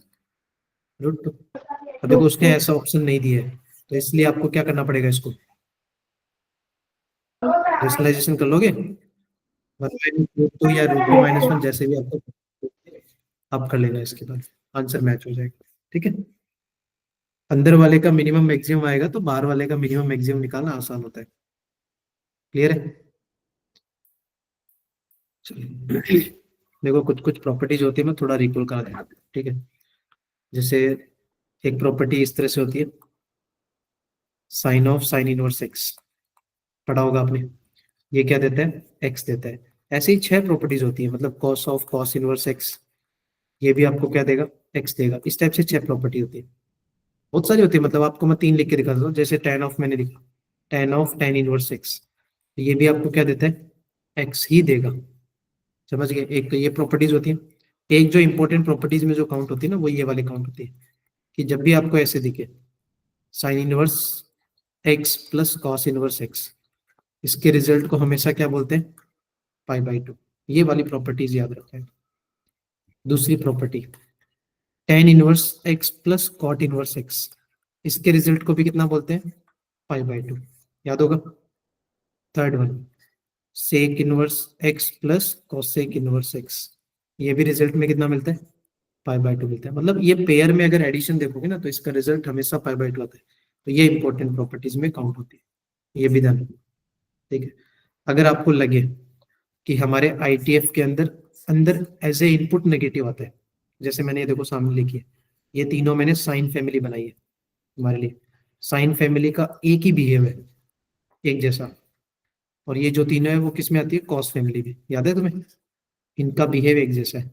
root two. अब देखो रूट उसने टू। ऐसा ऑप्शन नहीं दिया है, तो इसलिए आपको क्या करना पड़ेगा? इसको रेशनलाइजेशन कर लोगे, वन माइनस रूट टू या root two yes minus sir. One, जैसे भी आपको आप कर लेना, इसके बाद आंसर मैच हो जाएगा। ठीक है, अंदर वाले का मिनिमम मैक्सिमम आएगा तो बाहर वाले का मिनिमम मैक्सिमम निकालना आसान होता है। क्लियर है? चलिए देखो कुछ कुछ प्रॉपर्टीज होती है, मैं थोड़ा रिकॉल करा देना, ठीक है? जैसे एक प्रॉपर्टी इस तरह से होती है, sine of sine inverse x, पढ़ा होगा आपने। ये क्या देता है? एक्स देता है। ऐसे ही छह प्रॉपर्टीज होती है, मतलब cos of cos inverse x, ये भी आपको क्या देगा? एक्स देगा। इस टाइप से छह प्रॉपर्टी होती है, बहुत सारी होती है, मतलब आपको मैं तीन लिख के दिखा दूँ, जैसे टेन ऑफ मैंने लिखा, ten of ten inverse x, ये भी आपको क्या देता है? एक्स ही देगा। समझ गए? एक तो ये प्रॉपर्टीज होती है। एक जो इंपॉर्टेंट प्रॉपर्टीज में जो काउंट होती है ना, वो ये वाली काउंट होती है, कि जब भी आपको ऐसे दिखे sine inverse x plus cos inverse x, इसके रिजल्ट को हमेशा क्या बोलते हैं? Pi by two. ये वाली प्रॉपर्टीज याद रखें। दूसरी property, tan inverse x plus cot inverse x, इसके रिजल्ट को भी कितना बोलते हैं? Pi by two. याद होगा। Third one, sec inverse x plus cosec inverse x, ये भी रिजल्ट में कितना मिलता है? पाई बाई टू मिलता है। मतलब ये पेयर में अगर एडिशन देखोगे ना, तो इसका रिजल्ट हमेशा पाई बाई टू आता है। तो ये इंपॉर्टेंट प्रॉपर्टीज में काउंट होती है, ये भी ध्यान रखो। ठीक है, अगर आपको लगे कि हमारे आईटीएफ के अंदर अंदर एज ए इनपुट नेगेटिव आता है, जैसे मैंने ये देखो सामने लिखी है, ये तीनों मैंने साइन फैमिली बनाई है हमारे लिए। साइन फैमिली का एक ही बिहेव है, एक जैसा, और ये जो तीनों है वो किस में आती है? कॉस फैमिली में। याद है तुम्हें? इनका बिहेव एक जैसा है।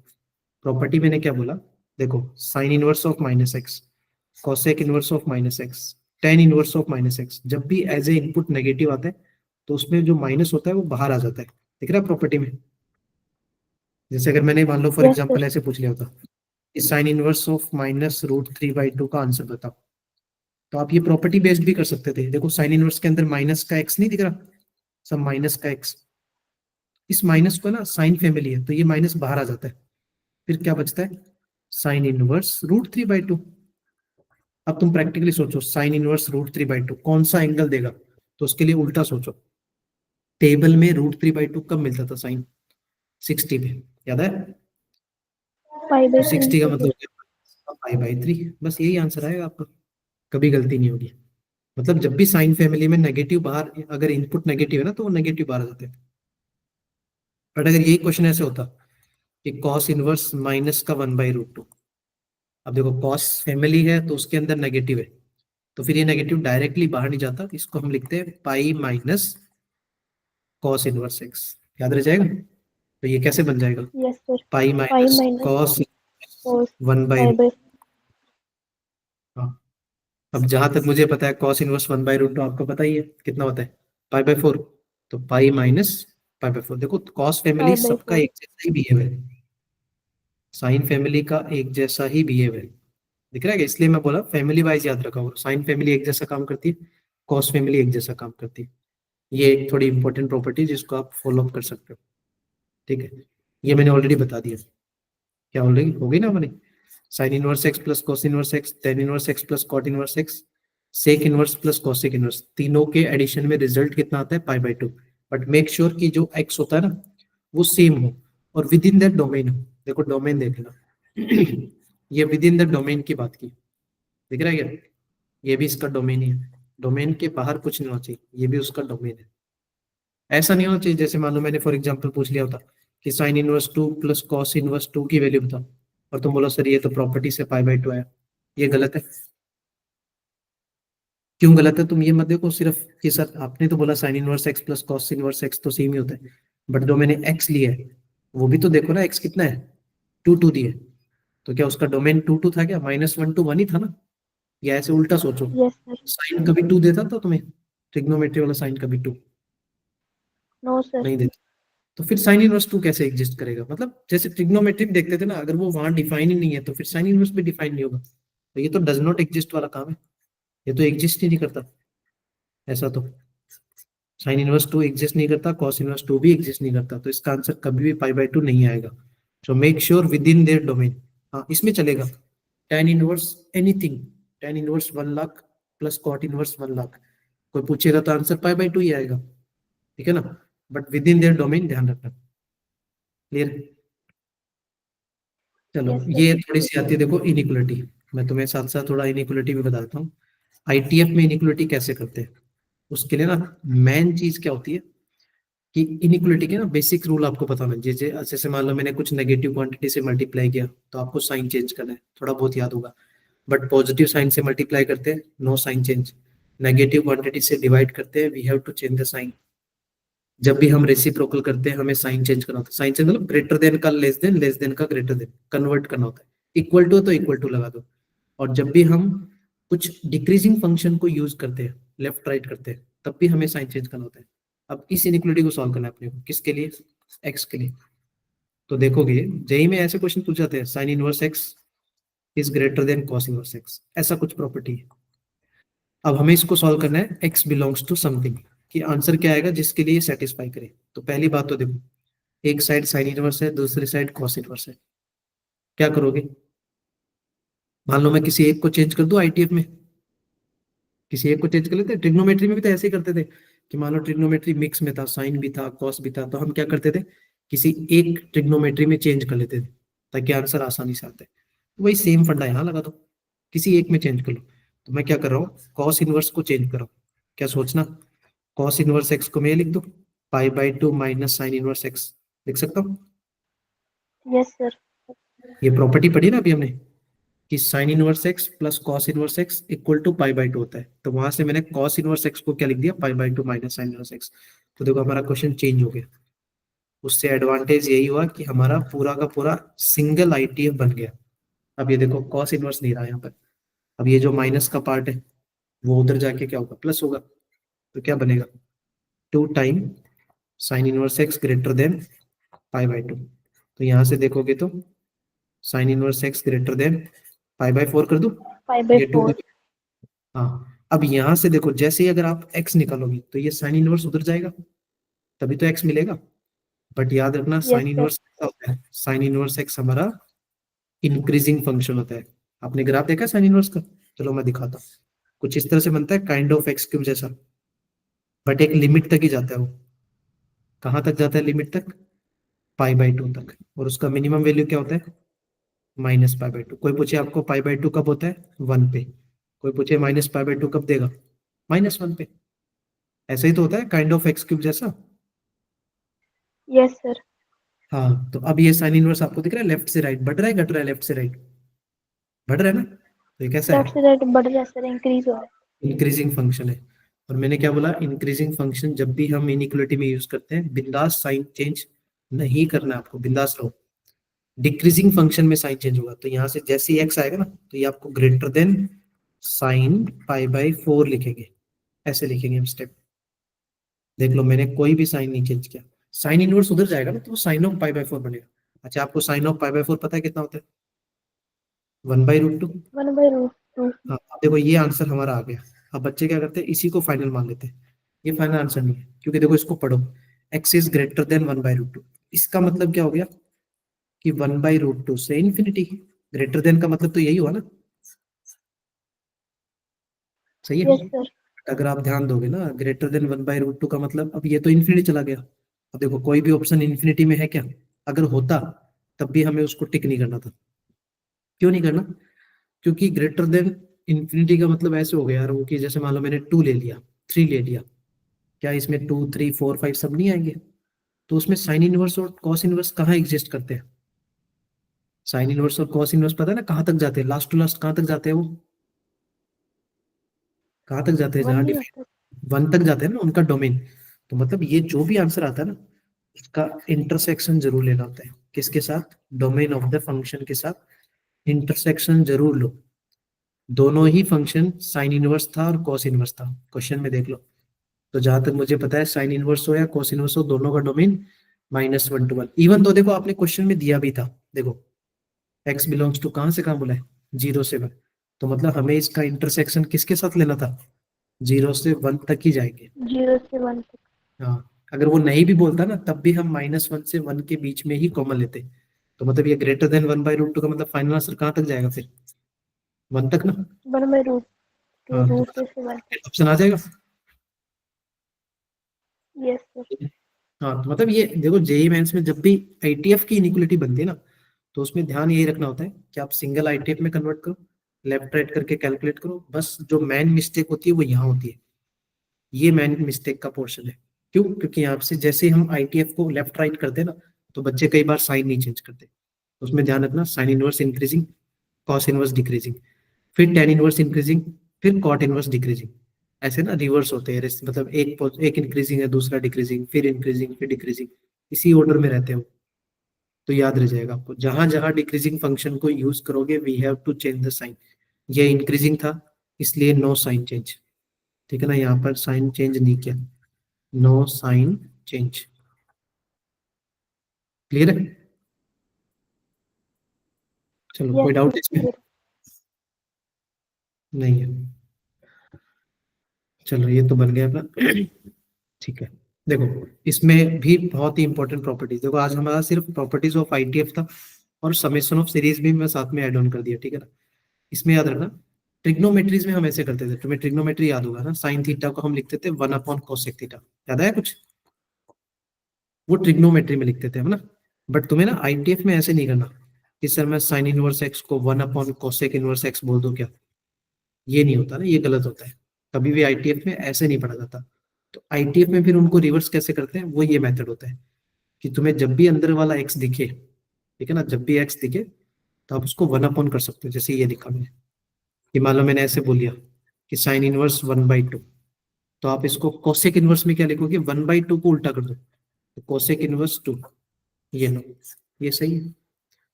प्रॉपर्टी मैंने क्या बोला? देखो, sign inverse of minus x, cosec inverse of minus x, tan inverse of minus x, जब भी एज ए इनपुट नेगेटिव आता है तो उसमें जो माइनस होता है वो बाहर आ जाता है। दिख रहा है प्रॉपर्टी में? जैसे अगर मैंने मान लो फॉर यस एग्जांपल सर। ऐसे पूछ लिया होता, इस sine inverse of minus root three by two का आंसर बताओ, तो आप ये प्रॉपर्टी बेस्ड भी कर सकते थे। देखो साइन इनवर्स के अंदर माइनस का एक्स नहीं दिख रहा, सब माइनस का एक्स, इस माइनस को ना साइन फैमिली है तो ये माइनस बाहर आ जाता है, फिर क्या बचता है? Sine inverse root three by two. अब तुम प्रैक्टिकली सोचो, sine inverse root three by two कौन सा एंगल देगा? तो उसके लिए उल्टा सोचो, टेबल में रूट थ्री बाई टू कब मिलता था? साइन 60 पे, याद है? पाई बाई 3 60 का पे मतलब सर। Pi by three. बस यही आंसर आएगा आपका, कभी गलती नहीं होगी। मतलब जब भी साइन फैमिली में नेगेटिव बाहर, अगर इनपुट नेगेटिव है ना, तो वो नेगेटिव बाहर आ जाते हैं। बट अगर यही क्वेश्चन ऐसे होता कि कॉस इनवर्स माइनस का वन बाई रूट टू, अब देखो कॉस फैमिली है तो उसके अंदर नेगेटिव है, तो फिर ये नेगेटिव डायरेक्टली बाहर नहीं जाता, इसको हम लिखते हैं pi minus cos inverse x. याद रह जाएगा? तो ये कैसे बन जाएगा? Yes sir. Pi pi minus minus cos cos one by pi root. By. हाँ, अब जहां तक मुझे पता है cos inverse one by root two आपको पता ही है कितना होता है? Pi by four. तो pi minus pi by four. देखो कॉस फैमिली पाई बाई सबका 4। एक जैसा ही बिहेव है, साइन फैमिली का एक जैसा ही बिहेव है। दिख रहा है? इसलिए मैं बोला फैमिली वाइज याद रखा, साइन फैमिली एक जैसा काम करती है, कॉस फैमिली एक जैसा काम करती है। ये एक थोड़ी इंपॉर्टेंट प्रॉपर्टी जिसको आप फॉलो अप कर सकते हो। ठीक है, ये मैंने ऑलरेडी बता दिया। क्या ऑलरेडी हो गई ना हमारी? Sine inverse x plus cos inverse x, tan inverse x plus cot inverse x, sec inverse plus cosec inverse, तीनों के एडिशन में रिजल्ट कितना आता है? Pi by two. But make sure कि जो x होता है ना वो सेम हो और विद इन दैट डोमेन हो। देखो डोमेन देख लेना ये विद इन द डोमेन की बात की, दिख रहा है क्या? ये भी इसका डोमेन ही है, डोमेन के बाहर कुछ नहीं होना चाहिए, ये भी उसका डोमेन है। ऐसा नहीं होना चाहिए जैसे मान लो मैंने फॉर एग्जांपल पूछ लिया होता कि sine inverse 2 plus cos inverse 2 की वैल्यू बताओ, और तुम बोलो सर ये तो प्रॉपर्टी से पाई बाई 2 आया, ये गलत है। क्यों गलत है? तुम ये मत देखो सिर्फ कि सर आपने तो बोला sign inverse x plus cos inverse x तो सेम ही होता है, बट जो मैंने एक्स लिया है वो भी तो देखो ना, एक्स कितना है, 2 दिया है, तो क्या उसका डोमेन 2 था क्या? -1 to 1 ही था ना? या ऐसे उल्टा सोचो, यस सर। साइन कभी 2 देता था तुम्हें? ट्रिग्नोमेट्री वाला साइन कभी 2 नो सर। नहीं देता, तो फिर साइन इनवर्स 2 कैसे एग्जिस्ट करेगा? मतलब जैसे ट्रिग्नोमेट्री में देखते थे ना, अगर वो वहां डिफाइन ही नहीं है तो फिर साइन इनवर्स भी डिफाइन नहीं होगा, तो ये तो डज नॉट एग्जिस्ट वाला काम है, ये तो एग्जिस्ट ही नहीं करता। ऐसा तो साइन इनवर्स 2 एग्जिस्ट नहीं करता, कॉस इनवर्स 2 भी एग्जिस्ट नहीं करता, तो इसका आंसर कभी भी पाई बाई 2 नहीं आएगा। So make sure within their domain. हाँ इसमें चलेगा tan inverse anything, tan inverse 1 lakh plus cot inverse 1 lakh, कोई पूछेगा तो आंसर पाई बाई 2 ही आएगा, ठीक है ना? But within their domain ध्यान रखना। क्लियर? चलो यस सर। ये थोड़ी सी आती है देखो इनइक्वलिटी, मैं तुम्हें साथ साथ थोड़ा इनइक्वलिटी भी बता देता हूँ। आईटीएफ में इनइक्वलिटी कैसे करते हैं, उसके लिए ना मेन चीज क्या होती है कि इनइक्वलिटी के ना बेसिक रूल आपको पता होना। जैसे जैसे मान लो मैंने कुछ नेगेटिव क्वांटिटी से मल्टीप्लाई किया तो आपको साइन चेंज करना है, थोड़ा बहुत याद होगा। बट पॉजिटिव साइन से मल्टीप्लाई करते हैं, no sign change. Negative quantity से डिवाइड करते हैं, we have to change the sign. जब भी हम रेसिप्रोकल करते हैं हमें साइन चेंज करना होता है। साइन चेंज मतलब ग्रेटर देन का लेस देन का ग्रेटर देन कन्वर्ट करना होता है। इक्वल टू तो इक्वल टू लगा दो। और जब भी हम कुछ डिक्रीजिंग फंक्शन को यूज करते हैं, लेफ्ट राइट करते हैं, तब भी हमें साइन चेंज करना होता है। अब इस इनइक्वलिटी को सॉल्व करना है अपने को, किसके लिए? एक्स के लिए। तो देखोगे जेई में ऐसे क्वेश्चन पूछ जाते हैं, sign inverse x is greater than cos inverse x, ऐसा कुछ प्रॉपर्टी है। अब हमें इसको सॉल्व करना है एक्स बिलोंग्स टू समथिंग, कि आंसर क्या आएगा जिसके लिए सेटिस्फाई करे। तो पहली बात तो देखो, एक साइड साइन इनवर्स है, दूसरी साइड कॉस इनवर्स है, क्या करोगे? मान लो मैं किसी एक को चेंज कर दूं आईटीएफ में, किसी एक को चेंज कर लेते हैं। ट्रिग्नोमेट्री में भी तो ऐसे ही करते थे कि मान लो ट्रिग्नोमेट्री मिक्स में था, साइन भी था कॉस भी था, तो हम क्या करते थे, किसी एक ट्रिग्नोमेट्री में चेंज कर लेते थे ताकि आंसर आसानी से आता है। तो वही सेम फंडा यहाँ लगा दो, किसी एक में चेंज कर लो। तो मैं क्या कर रहा हूँ, कॉस इनवर्स को चेंज कर रहा हूँ। क्या सोचना, कॉस इनवर्स एक्स को मैं लिख दूं पाई by 2 minus sign inverse x, लिख सकता हूँ। Yes sir. ये प्रॉपर्टी पढ़ी ना अभी हमने कि sine inverse x plus cos inverse x equal to pi by 2 होता है, तो वहां से मैंने कॉस इनवर्स एक्स को क्या लिख दिया, पाई by 2 minus sign inverse x. तो देखो हमारा क्वेश्चन चेंज हो गया। उससे एडवांटेज यही हुआ कि हमारा पूरा का पूरा सिंगल आईटीएफ बन गया। अब ये देखो कॉस इनवर्स नहीं रहा यहाँ पर, अब ये जो माइनस का पार्ट है वो उधर जाके क्या होगा, प्लस होगा। तो क्या बनेगा, 2 time sign inverse x greater than pi by 2। तो यहाँ से देखोगे तो sign inverse x greater than pi by 4 कर दूं, 5/4। ये 2। हाँ अब यहाँ से देखो जैसे ही अगर आप x निकालोगे तो ये साइन इनवर्स उधर जाएगा, तभी तो x मिलेगा। बट याद रखना यस साइन सर। इनवर्स क्या होता है, साइन इनवर्स x हमारा इंक्रीजिंग फंक्शन होता है। आपने ग्राफ देखा साइन इनवर्स का? चलो मैं दिखाता हूँ। कुछ इस तरह से बनता है, काइंड ऑफ एक्स क्यूब जैसा, बट एक लिमिट तक ही जाता है वो। कहाँ तक जाता है लिमिट तक? पाई बाई 2 तक। और उसका मिनिमम वैल्यू क्या होता है, माइनस पाई बाई 2। कोई पूछे आपको पाई बाई 2 कब होता है, 1 पे। कोई पूछे माइनस पाई बाई 2 कब देगा, -1 पे। ऐसा ही तो होता है काइंड ऑफ एक्स क्यूब जैसा। Yes sir. हाँ तो अब ये साइन इनवर्स आपको दिख रहा है, लेफ्ट से राइट बढ़ रहा है घट रहा है, लेफ्ट से राइट बढ़ रहा है ना, तो ये कैसा लेफ्ट है, से राइट बढ़ रहा है सर, इंक्रीज हो रहा है। इंक्रीजिंग फंक्शन है। और मैंने क्या बोला, इंक्रीजिंग फंक्शन जब भी हम इनइक्वलिटी में यूज करते हैं बिंदास साइन चेंज नहीं करना है आपको, बिंदास रहो। डिक्रीजिंग फंक्शन में साइन चेंज होगा, तो यहाँ से जैसे ही एक्स आएगा ना तो ये आपको greater than sine pi by 4 लिखेंगे, ऐसे लिखेंगे हम स्टेप। देख लो मैंने कोई भी साइन नहीं चेंज किया, साइन इनवर्स उधर जाएगा ना तो साइन ऑफ पाई बाई 4 बनेगा। अच्छा आपको साइन ऑफ पाई बाई 4 पता है कितना होता है, 1/√2। 1/√2। हाँ अब देखो ये आंसर हमारा आ गया। अब बच्चे क्या करते हैं, इसी को फाइनल मान लेते हैं। ये फाइनल आंसर नहीं है, क्योंकि देखो इसको पढ़ो, एक्स इज ग्रेटर देन 1/√2। इसका मतलब क्या हो गया कि 1/√2 से इन्फिनिटी। ग्रेटर देन का मतलब तो यही हुआ ना, सही है। Yes sir. अगर आप ध्यान दोगे ना, ग्रेटर देन 1/√2 का मतलब अब ये तो इन्फिनिटी चला गया। अब देखो कोई भी ऑप्शन इन्फिनिटी में है क्या? अगर होता तब भी हमें उसको टिक नहीं करना था। क्यों नहीं करना? क्योंकि ग्रेटर देन इन्फिनिटी का मतलब ऐसे हो गया यार वो, कि जैसे मान लो मैंने 2 ले लिया, 3 ले लिया, क्या इसमें 2 3 4 5 सब नहीं आएंगे? तो उसमें साइन इनवर्स और कॉस इनवर्स कहाँ एग्जिस्ट करते हैं? साइन इनवर्स और कॉस इनवर्स पता है ना कहाँ तक जाते हैं? लास्ट टू लास्ट कहाँ तक जाते हैं वो? कहाँ तक जाते हैं? वन जहाँ ही होता है। 1 तक जाते हैं ना उनका डोमेन। तो मतलब ये जो भी आंसर आता है ना, उसका इंटरसेक्शन जरूर लेना होता है। किसके साथ? डोमेन ऑफ द फंक्शन के साथ इंटरसेक्शन जरूर लो। दोनों ही फंक्शन साइन इनवर्स था और कॉस इनवर्स था, क्वेश्चन में देख लो। तो जहां तक मुझे पता है साइन इनवर्स हो या कॉस इनवर्स हो, दोनों का डोमेन -1 to 1। इवन तो देखो आपने क्वेश्चन में दिया भी था, देखो x बिलोंग्स टू कहां से कहां बोला है? 0 से 1। तो मतलब हमें इसका इंटरसेक्शन किसके साथ लेना था? 0 से 1 तक ही जाएंगे। 0 से 1 तक। हाँ, अगर वो नहीं भी बोलता ना तब भी हम -1 से 1 के बीच में ही कॉमन लेते। तो मतलब ये ग्रेटर देन 1/√2 का मतलब फाइनल आंसर कहाँ तक जाएगा फिर? 1 तक ना। 1/√2, हाँ, तो रूट 2 से 1 तक। ऑप्शन आ जाएगा। Yes sir. हाँ, तो मतलब ये देखो जेई मेंस में जब भी आईटीएफ की इनइक्वालिटी बनती है ना, तो उसमें ध्यान यही रखना होता है कि आप सिंगल आईटीएफ में कन्वर्ट करो, लेफ्ट राइट करके कैलकुलेट करो। बस जो मैन मिस्टेक होती है वो यहाँ होती है, ये मैन मिस्टेक का पोर्शन है। क्यों? क्योंकि यहाँ से जैसे ही हम आईटीएफ को लेफ्ट राइट करते हैं ना, तो बच्चे कई बार साइन नहीं चेंज करते। तो उसमें ध्यान रखना, sine inverse increasing, cos inverse decreasing, फिर टेन इनवर्स इंक्रीजिंग, फिर कॉट इनवर्स डिक्रीजिंग। ऐसे ना रिवर्स होते हैं, मतलब एक इंक्रीजिंग है, दूसरा डिक्रीजिंग, फिर इंक्रीजिंग, फिर डिक्रीजिंग, इसी ऑर्डर में रहते हो। तो याद रह जाएगा आपको, जहां जहां डिक्रीजिंग फंक्शन को यूज करोगे we have to change the sign. ये इंक्रीजिंग था इसलिए नो साइन चेंज, ठीक है ना, यहाँ पर साइन चेंज नहीं किया, नो साइन चेंज। क्लियर है? चलो, यस कोई सर डाउट इसमें? क्लियर। नहीं है। चलो, ये तो बन गया अपना। ठीक है। देखो, इसमें भी बहुत ही इंपॉर्टेंट प्रॉपर्टीज, देखो आज हमारा सिर्फ प्रॉपर्टीज ऑफ आईटीएफ था, और समेशन ऑफ सीरीज भी मैं साथ में ऐड ऑन कर दिया, ठीक है ना। इसमें याद रखना, ट्रिग्नोमेट्रीज में हम ऐसे करते थे, तुम्हें ट्रिग्नोमेट्री याद होगा ना, साइन थीटा को हम लिखते थे 1/कोसेक थीटा, याद है कुछ? वो ट्रिग्नोमेट्री में लिखते थे, है ना। बट तुम्हें ना आईटीएफ में ऐसे नहीं करना कि सर मैं साइन इनवर्स एक्स को 1/कोसेक इनवर्स एक्स बोल दूं क्या। ये नहीं होता ना, ये गलत होता है। कभी भी आईटीएफ में ऐसे नहीं पढ़ा जाता। तो आईटीएफ में फिर उनको रिवर्स कैसे करते हैं, वो ये मेथड होता है कि तुम्हें जब भी अंदर वाला एक्स दिखे, ठीक है ना, जब भी एक्स दिखे तो आप उसको 1 कर सकते हो। जैसे ये लिखा मैंने, कि मान लो मैंने ऐसे बोल दिया कि साइन इनवर्स 1/2, तो आप इसको कोसेक इनवर्स में क्या लिखोगे? 1/2 को उल्टा कर दो, तो कोसेक इनवर्स 2। ये लो, ये सही है।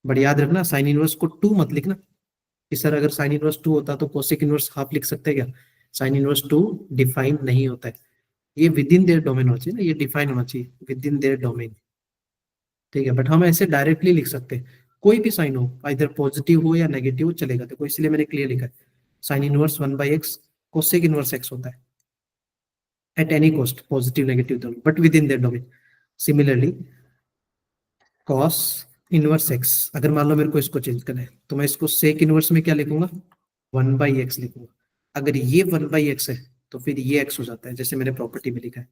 बट याद रखना, साइन इनवर्स को 2 मत लिखना कि सर अगर साइन इनवर्स 2 होता तो कोसेक इनवर्स हाफ लिख सकते हैं क्या। साइन इनवर्स 2 डिफाइन नहीं होता है, ये विद इन देयर डोमेन होना चाहिए ना, ये डिफाइन होना चाहिए विद इन देयर डोमेन, ठीक है। बट हम ऐसे डायरेक्टली लिख सकते हैं, कोई भी साइन हो, इधर पॉजिटिव हो या नेगेटिव हो चलेगा। देखो इसलिए मैंने क्लियर लिखा है, sine inverse 1/x cosec inverse x होता है at any cost, positive negative दोनों, but within their domain. Similarly cos inverse x, अगर मान लो मेरे को इसको चेंज करना है तो मैं इसको सेक इनवर्स में क्या लिखूंगा? 1/x लिखूंगा। अगर ये 1/x है तो फिर ये x हो जाता है, जैसे मैंने प्रॉपर्टी में लिखा है।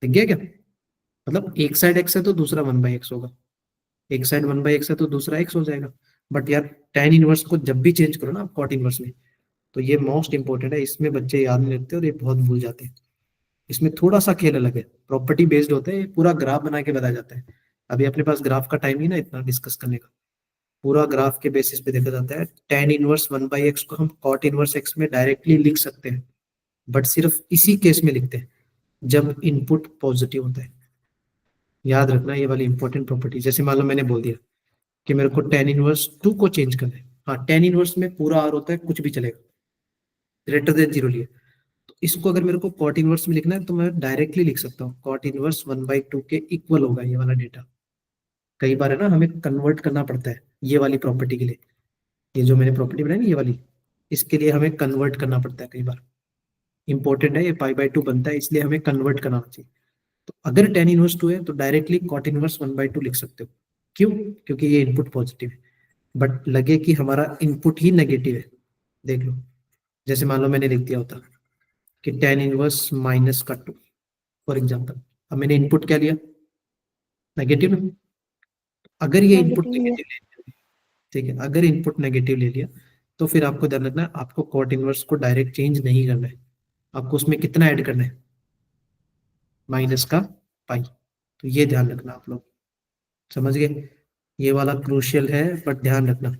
दिख गया क्या? मतलब एक साइड x है तो दूसरा 1/x होगा, एक साइड 1/x है तो दूसरा x हो जाएगा। बट यार tan इनवर्स को जब भी चेंज करो ना आप कॉट इनवर्स में, तो ये मोस्ट इंपॉर्टेंट है, इसमें बच्चे याद नहीं रखते और ये बहुत भूल जाते हैं। इसमें थोड़ा सा खेल अलग है, प्रॉपर्टी बेस्ड होता है, ये पूरा ग्राफ बना के बताया जाता है। अभी अपने पास ग्राफ का टाइम नहीं ना इतना डिस्कस करने का, पूरा ग्राफ के बेसिस पे देखा जाता है। tan इनवर्स 1/x को हम कॉट इनवर्स x में डायरेक्टली लिख सकते हैं, बट सिर्फ इसी केस में लिखते हैं जब इनपुट पॉजिटिव होता है। याद रखना ये वाली इंपॉर्टेंट प्रॉपर्टी। जैसे मान लो मैंने बोल दिया कि मेरे को tan इनवर्स 2 को चेंज करना है, हाँ tan इनवर्स में पूरा r होता है, कुछ भी चलेगा, ग्रेटर देन 0 लिए। तो इसको अगर मेरे को कॉट इनवर्स में लिखना है तो मैं डायरेक्टली लिख सकता हूँ, कॉट इनवर्स 1/2 के इक्वल होगा ये वाला डेटा। कई बार है ना हमें कन्वर्ट करना पड़ता है ये वाली प्रॉपर्टी के लिए, ये जो मैंने प्रॉपर्टी बनाई ना ये वाली, इसके लिए हमें कन्वर्ट करना पड़ता है कई बार। इंपॉर्टेंट है, ये π/2 बनता है इसलिए हमें कन्वर्ट करना चाहिए। तो अगर tan इनवर्स 2 है तो डायरेक्टली कॉट इनवर्स 1/2 लिख सकते हो। क्यों? क्योंकि ये इनपुट पॉजिटिव है। बट लगे कि हमारा इनपुट ही नेगेटिव है, देख लो, जैसे मान लो मैंने लिख दिया होता कि tan इनवर्स माइनस का 2 फॉर एग्जांपल। अब मैंने इनपुट क्या लिया, नेगेटिव ना। अगर ये इनपुट नेगेटिव है। नेगेटिव ले लिया, ठीक है, अगर इनपुट नेगेटिव ले लिया तो फिर आपको ध्यान रखना है, आपको कॉट इनवर्स को डायरेक्ट चेंज नहीं करना है, आपको उसमें कितना ऐड करना है, माइनस का पाई। तो ये ध्यान रखना आप लोग, समझ गए, ये वाला क्रूशियल है। बट ध्यान रखना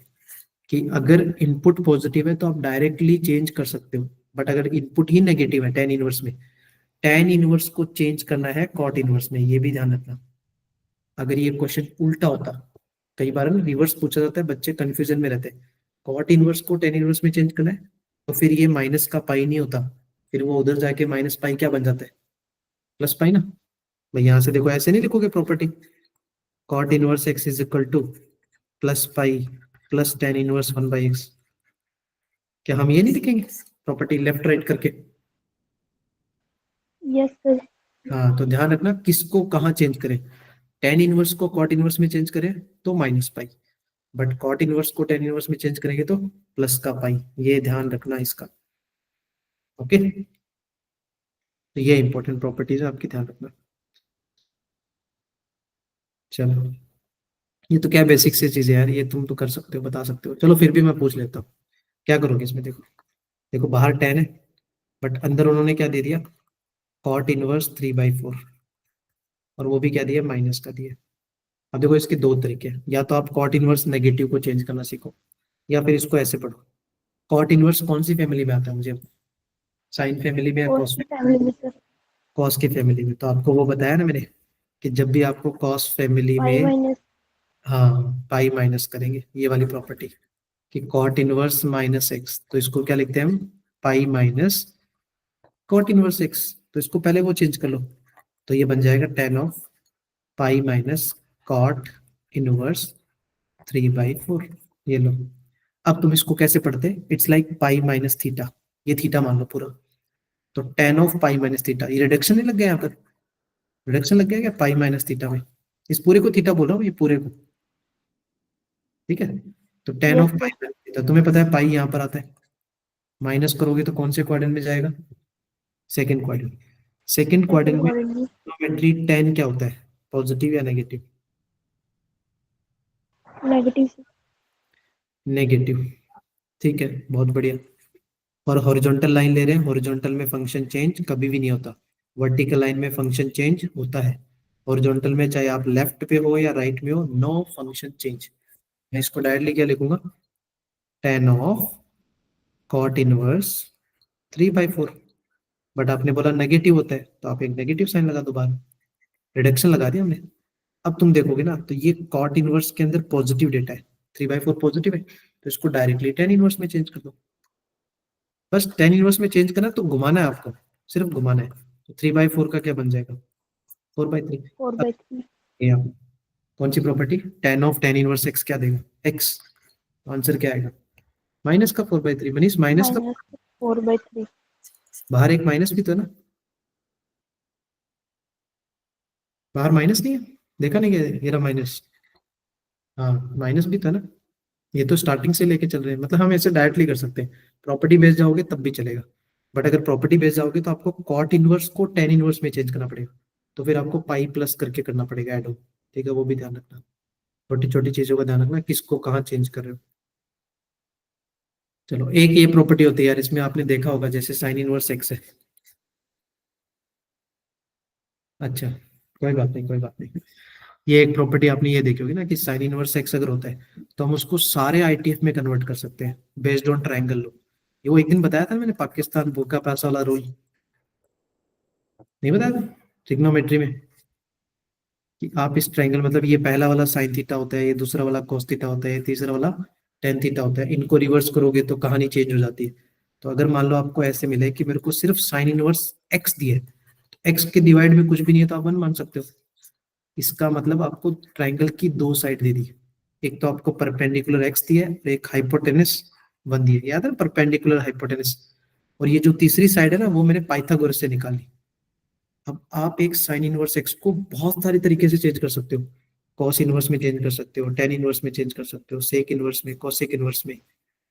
कि अगर इनपुट पॉजिटिव है तो आप डायरेक्टली चेंज कर सकते हो, बट अगर इनपुट ही नेगेटिव है tan इनवर्स में, tan इनवर्स को चेंज करना है कॉट इनवर्स में, ये भी ध्यान रखना। अगर ये क्वेश्चन उल्टा होता, कई बार ना रिवर्स पूछा जाता है, बच्चे कंफ्यूजन में रहते हैं, कॉट इनवर्स को tan इनवर्स में चेंज करना है तो फिर ये माइनस का पाई नहीं होता, फिर वो उधर जाके माइनस पाई क्या बन जाता है, प्लस पाई ना। भाई यहाँ से देखो, ऐसे नहीं लिखोगे property, cot inverse x is equal to plus pi plus tan inverse 1/x। क्या हम ये नहीं लिखेंगे प्रॉपर्टी लेफ्ट राइट करके? Yes sir. हाँ, तो ध्यान रखना किसको कहाँ चेंज करें, tan इनवर्स को कॉट इनवर्स में चेंज करें तो minus pi, but cot inverse को tan इनवर्स में चेंज करेंगे तो प्लस का पाई, ये ध्यान रखना इसका। ओके, तो ये इंपॉर्टेंट प्रॉपर्टीज है आपकी, ध्यान रखना। चलो, ये तो क्या बेसिक से चीजें यार, ये तुम तो कर सकते हो, बता सकते हो, चलो फिर भी मैं पूछ लेता हूँ, क्या करोगे इसमें? देखो देखो, बाहर tan है बट अंदर उन्होंने क्या दे दिया, कॉट इनवर्स 3/4, और वो भी क्या दिया, माइनस का दिया। अब देखो इसके दो तरीके हैं, या तो आप कॉट इनवर्स नेगेटिव को चेंज करना सीखो, या फिर इसको ऐसे पढ़ो। कॉट इनवर्स कौन सी फैमिली में आता है मुझे, साइन फैमिली में या कॉस कॉस की में? फैमिली में सर। कॉस की फैमिली में। तो आपको वो बताया ना मैंने कि जब भी आपको कॉस फैमिली पाई में, माइनस। हाँ, पाई माइनस करेंगे, ये वाली प्रॉपर्टी कि कॉट इनवर्स माइनस एक्स, तो इसको क्या लिखते हैं हम, pi minus cot inverse x. तो इसको पहले वो चेंज कर लो, तो ये बन जाएगा tan of pi minus cot inverse 3/4। ये लो, अब तुम इसको कैसे पढ़ते, it's like pi minus theta, ये थीटा मान लो पूरा, तो tan of pi minus theta, ये रिडक्शन नहीं लग गया यहाँ पर, रिडक्शन लग गया क्या पाई माइनस थीटा में, इस पूरे को थीटा बोल रहा हूँ, ये पूरे को, ठीक है। तो tan yes of pi sir. Minus theta, तुम्हें पता है पाई यहाँ पर आता है, माइनस करोगे तो कौन से क्वाड्रेंट में जाएगा, second quadrant. Second second quadrant में क्वाड्रेंट में। ट्रिग्नोमेट्री tan क्या होता है, पॉजिटिव या नेगेटिव? Negative sir. नेगेटिव, ठीक है, बहुत बढ़िया। और हॉरिजॉन्टल लाइन ले रहे हैं, हॉरिजॉन्टल में फंक्शन चेंज कभी भी नहीं होता, वर्टिकल लाइन में फंक्शन चेंज होता है, हॉरिजॉन्टल में चाहे आप लेफ्ट पे हो या राइट में हो, नो फंक्शन चेंज। मैं इसको डायरेक्टली क्या लिखूंगा, tan of cot inverse 3/4, but आपने बोला नेगेटिव होता है तो आप एक नेगेटिव साइन लगा दो बाहर, रिडक्शन लगा दिया हमने। अब तुम देखोगे ना, तो ये कॉट इनवर्स के अंदर पॉजिटिव डेटा है, 3/4 पॉजिटिव है, तो इसको डायरेक्टली tan इनवर्स में चेंज कर दो। बस tan इनवर्स में चेंज करना, तो घुमाना है आपको, सिर्फ घुमाना है। तो 3/4 का क्या बन जाएगा, 4/3। 4/3। ये आप कौन सी property, tan of tan inverse x क्या देगा, x, आंसर क्या आएगा, माइनस का 4/3। मनीष माइनस का, माइनस 4/3। बाहर एक माइनस भी तो है ना, बाहर माइनस नहीं है, देखा नहीं क्या, ये रहा माइनस, हाँ माइनस भी था ना। ये तो स्टार्टिंग से लेके चल रहे हैं, मतलब हम ऐसे डायरेक्टली कर सकते हैं, प्रॉपर्टी बेस्ड जाओगे तब भी चलेगा, बट अगर प्रॉपर्टी बेस्ड जाओगे तो आपको कॉट इनवर्स को tan इनवर्स में चेंज करना पड़ेगा, तो फिर आपको पाई प्लस करके करना पड़ेगा ऐड ऑन, ठीक है, वो भी ध्यान रखना, छोटी छोटी चीजों का ध्यान रखना किसको कहाँ चेंज कर रहे हो। चलो, एक ये प्रॉपर्टी होती है यार, इसमें आपने देखा होगा, जैसे साइन इनवर्स एक्स है, अच्छा, कोई बात नहीं, कोई बात नहीं, ये एक प्रॉपर्टी आपने ये देखी होगी ना कि साइन इनवर्स एक्स अगर होता है तो हम उसको सारे आईटीएफ में कन्वर्ट कर सकते हैं बेस्ड ऑन ट्रायंगल लो। ये वो एक दिन बताया था मैंने, पाकिस्तान बुर्का पैसा वाला रूल, नहीं बताया था ट्रिग्नोमेट्री में, कि आप इस ट्रायंगल, मतलब ये पहला वाला साइन थीटा होता है, ये दूसरा वाला cos थीटा होता है, ये तीसरा वाला tan थीटा होता है, इनको रिवर्स करोगे तो कहानी चेंज हो जाती है। तो अगर मान लो आपको ऐसे मिले कि मेरे को सिर्फ साइन इनवर्स एक्स दिए, तो एक्स के डिवाइड में कुछ भी नहीं है तो आप 1 मान सकते हो, इसका मतलब आपको ट्राइंगल की दो साइड दे दी, एक तो आपको परपेंडिकुलर एक्स दिया है और एक हाइपोटेनस 1 दी है, याद है परपेंडिकुलर हाइपोटेनस, और ये जो तीसरी साइड है ना वो मैंने पाइथागोरस से निकाली। अब आप एक साइन इनवर्स एक्स को बहुत सारे तरीके से चेंज कर सकते हो, कॉस इनवर्स में चेंज कर सकते हो, tan इनवर्स में चेंज कर सकते हो, सेक इनवर्स में, कोसेक इनवर्स में,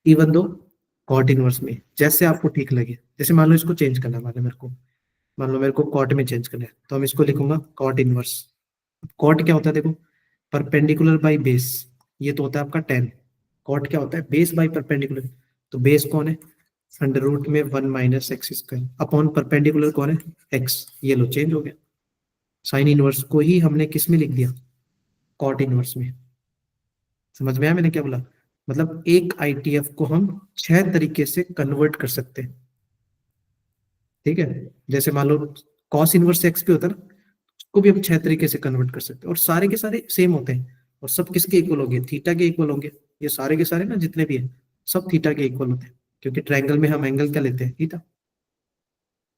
इवन दो कॉट इनवर्स में, जैसे आपको ठीक लगे। जैसे मान लो इसको चेंज करना है, मान लो मेरे को कॉट में चेंज करना है, तो हम इसको लिखूंगा कॉट इनवर्स। कॉट क्या होता है देखो, परपेंडिकुलर बाई बेस, ये तो होता है आपका 10। कॉट क्या होता है, बेस बाई परपेंडिकुलर। तो बेस कौन है, अंडर रूट में 1 minus x square upon perpendicular कौन है, एक्स। ये लो चेंज हो गया। साइन इनवर्स को ही हमने किस में लिख दिया, कॉट इनवर्स में। समझ में आया मैंने क्या बोला, मतलब एक आईटीएफ को हम 6 तरीके से कन्वर्ट कर सकते हैं। ठीक है, जैसे मान लो कॉस इनवर्स एक्स भी होता है ना, उसको भी हम 6 तरीके से कन्वर्ट कर सकते हैं, और सारे के सारे सेम होते हैं, और सब किसके इक्वल होंगे, थीटा के इक्वल होंगे। ये सारे के सारे ना जितने भी हैं, सब थीटा के इक्वल होते हैं, क्योंकि ट्रायंगल में हम एंगल क्या लेते हैं, थीटा।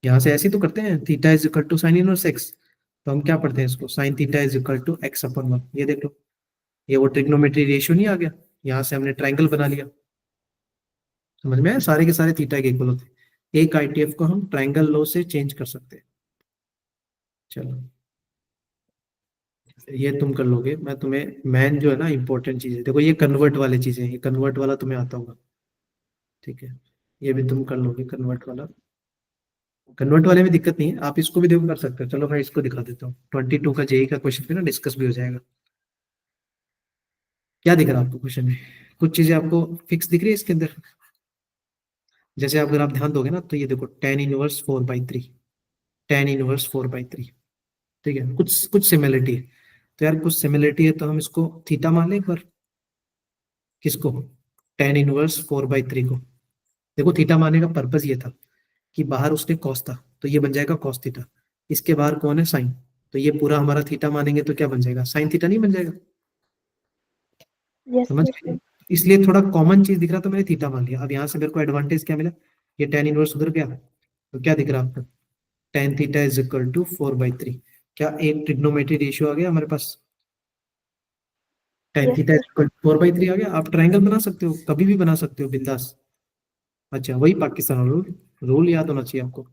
यहाँ से ऐसे ही तो करते हैं, theta is equal to sine inverse x, तो हम क्या पढ़ते हैं इसको, sine theta is equal to x upon 1। ये देख लो, ये वो ट्रिग्नोमेट्री रेशियो नहीं आ गया, यहाँ से हमने ट्रायंगल बना लिया। समझ में आया, सारे के सारे थीटा के इक्वल होते हैं। एक आईटीएफ को हम ट्रायंगल लॉ से चेंज कर सकते हैं। चलो ये तुम कर लोगे, मैं तुम्हें मैन जो है ना इंपॉर्टेंट चीज है, देखो ये कन्वर्ट वाली चीजें हैं, ये कन्वर्ट वाला तुम्हें आता होगा। ठीक है, ये भी तुम कर लोगे कन्वर्ट वाला। कन्वर्ट वाले में दिक्कत नहीं है, आप इसको भी देखो कर सकते हो। चलो मैं इसको दिखा देता हूँ, 22 का जेई का क्वेश्चन भी ना डिस्कस भी हो जाएगा। क्या दिख रहा है आपको क्वेश्चन में, कुछ चीजें आपको फिक्स दिख रही है इसके अंदर। जैसे अगर आप ध्यान दोगे ना, तो ये देखो टेन इनवर्स 4/3, टेन इनवर्स 4/3। ठीक है, कुछ कुछ सिमिलरिटी है, तो यार कुछ सिमिलरिटी है, तो हम इसको थीटा मान लें एक बार। किसको, टेन इनवर्स 4/3 को। देखो थीटा मानने का पर्पज ये था कि बाहर उसने कॉस था, तो ये बन जाएगा कॉस थीटा। इसके बाहर कौन है, साइन, तो ये पूरा हमारा थीटा मानेंगे तो क्या बन जाएगा, साइन थीटा नहीं बन जाएगा। यस समझ यस गए? इसलिए थोड़ा कॉमन चीज दिख रहा तो मैंने थीटा मान लिया। अब यहाँ से मेरे को एडवांटेज क्या मिला, ये टेन इनवर्स उधर गया, तो क्या दिख रहा आपको, tan theta is equal to 4/3। क्या एक ट्रिग्नोमेट्री रेशियो आ गया हमारे पास, tan yes theta is sir. Equal to 4/3 आ गया। आप ट्रायंगल बना सकते हो, कभी भी बना सकते हो बिंदास। अच्छा वही पाकिस्तान रूल, रूल याद होना चाहिए आपको।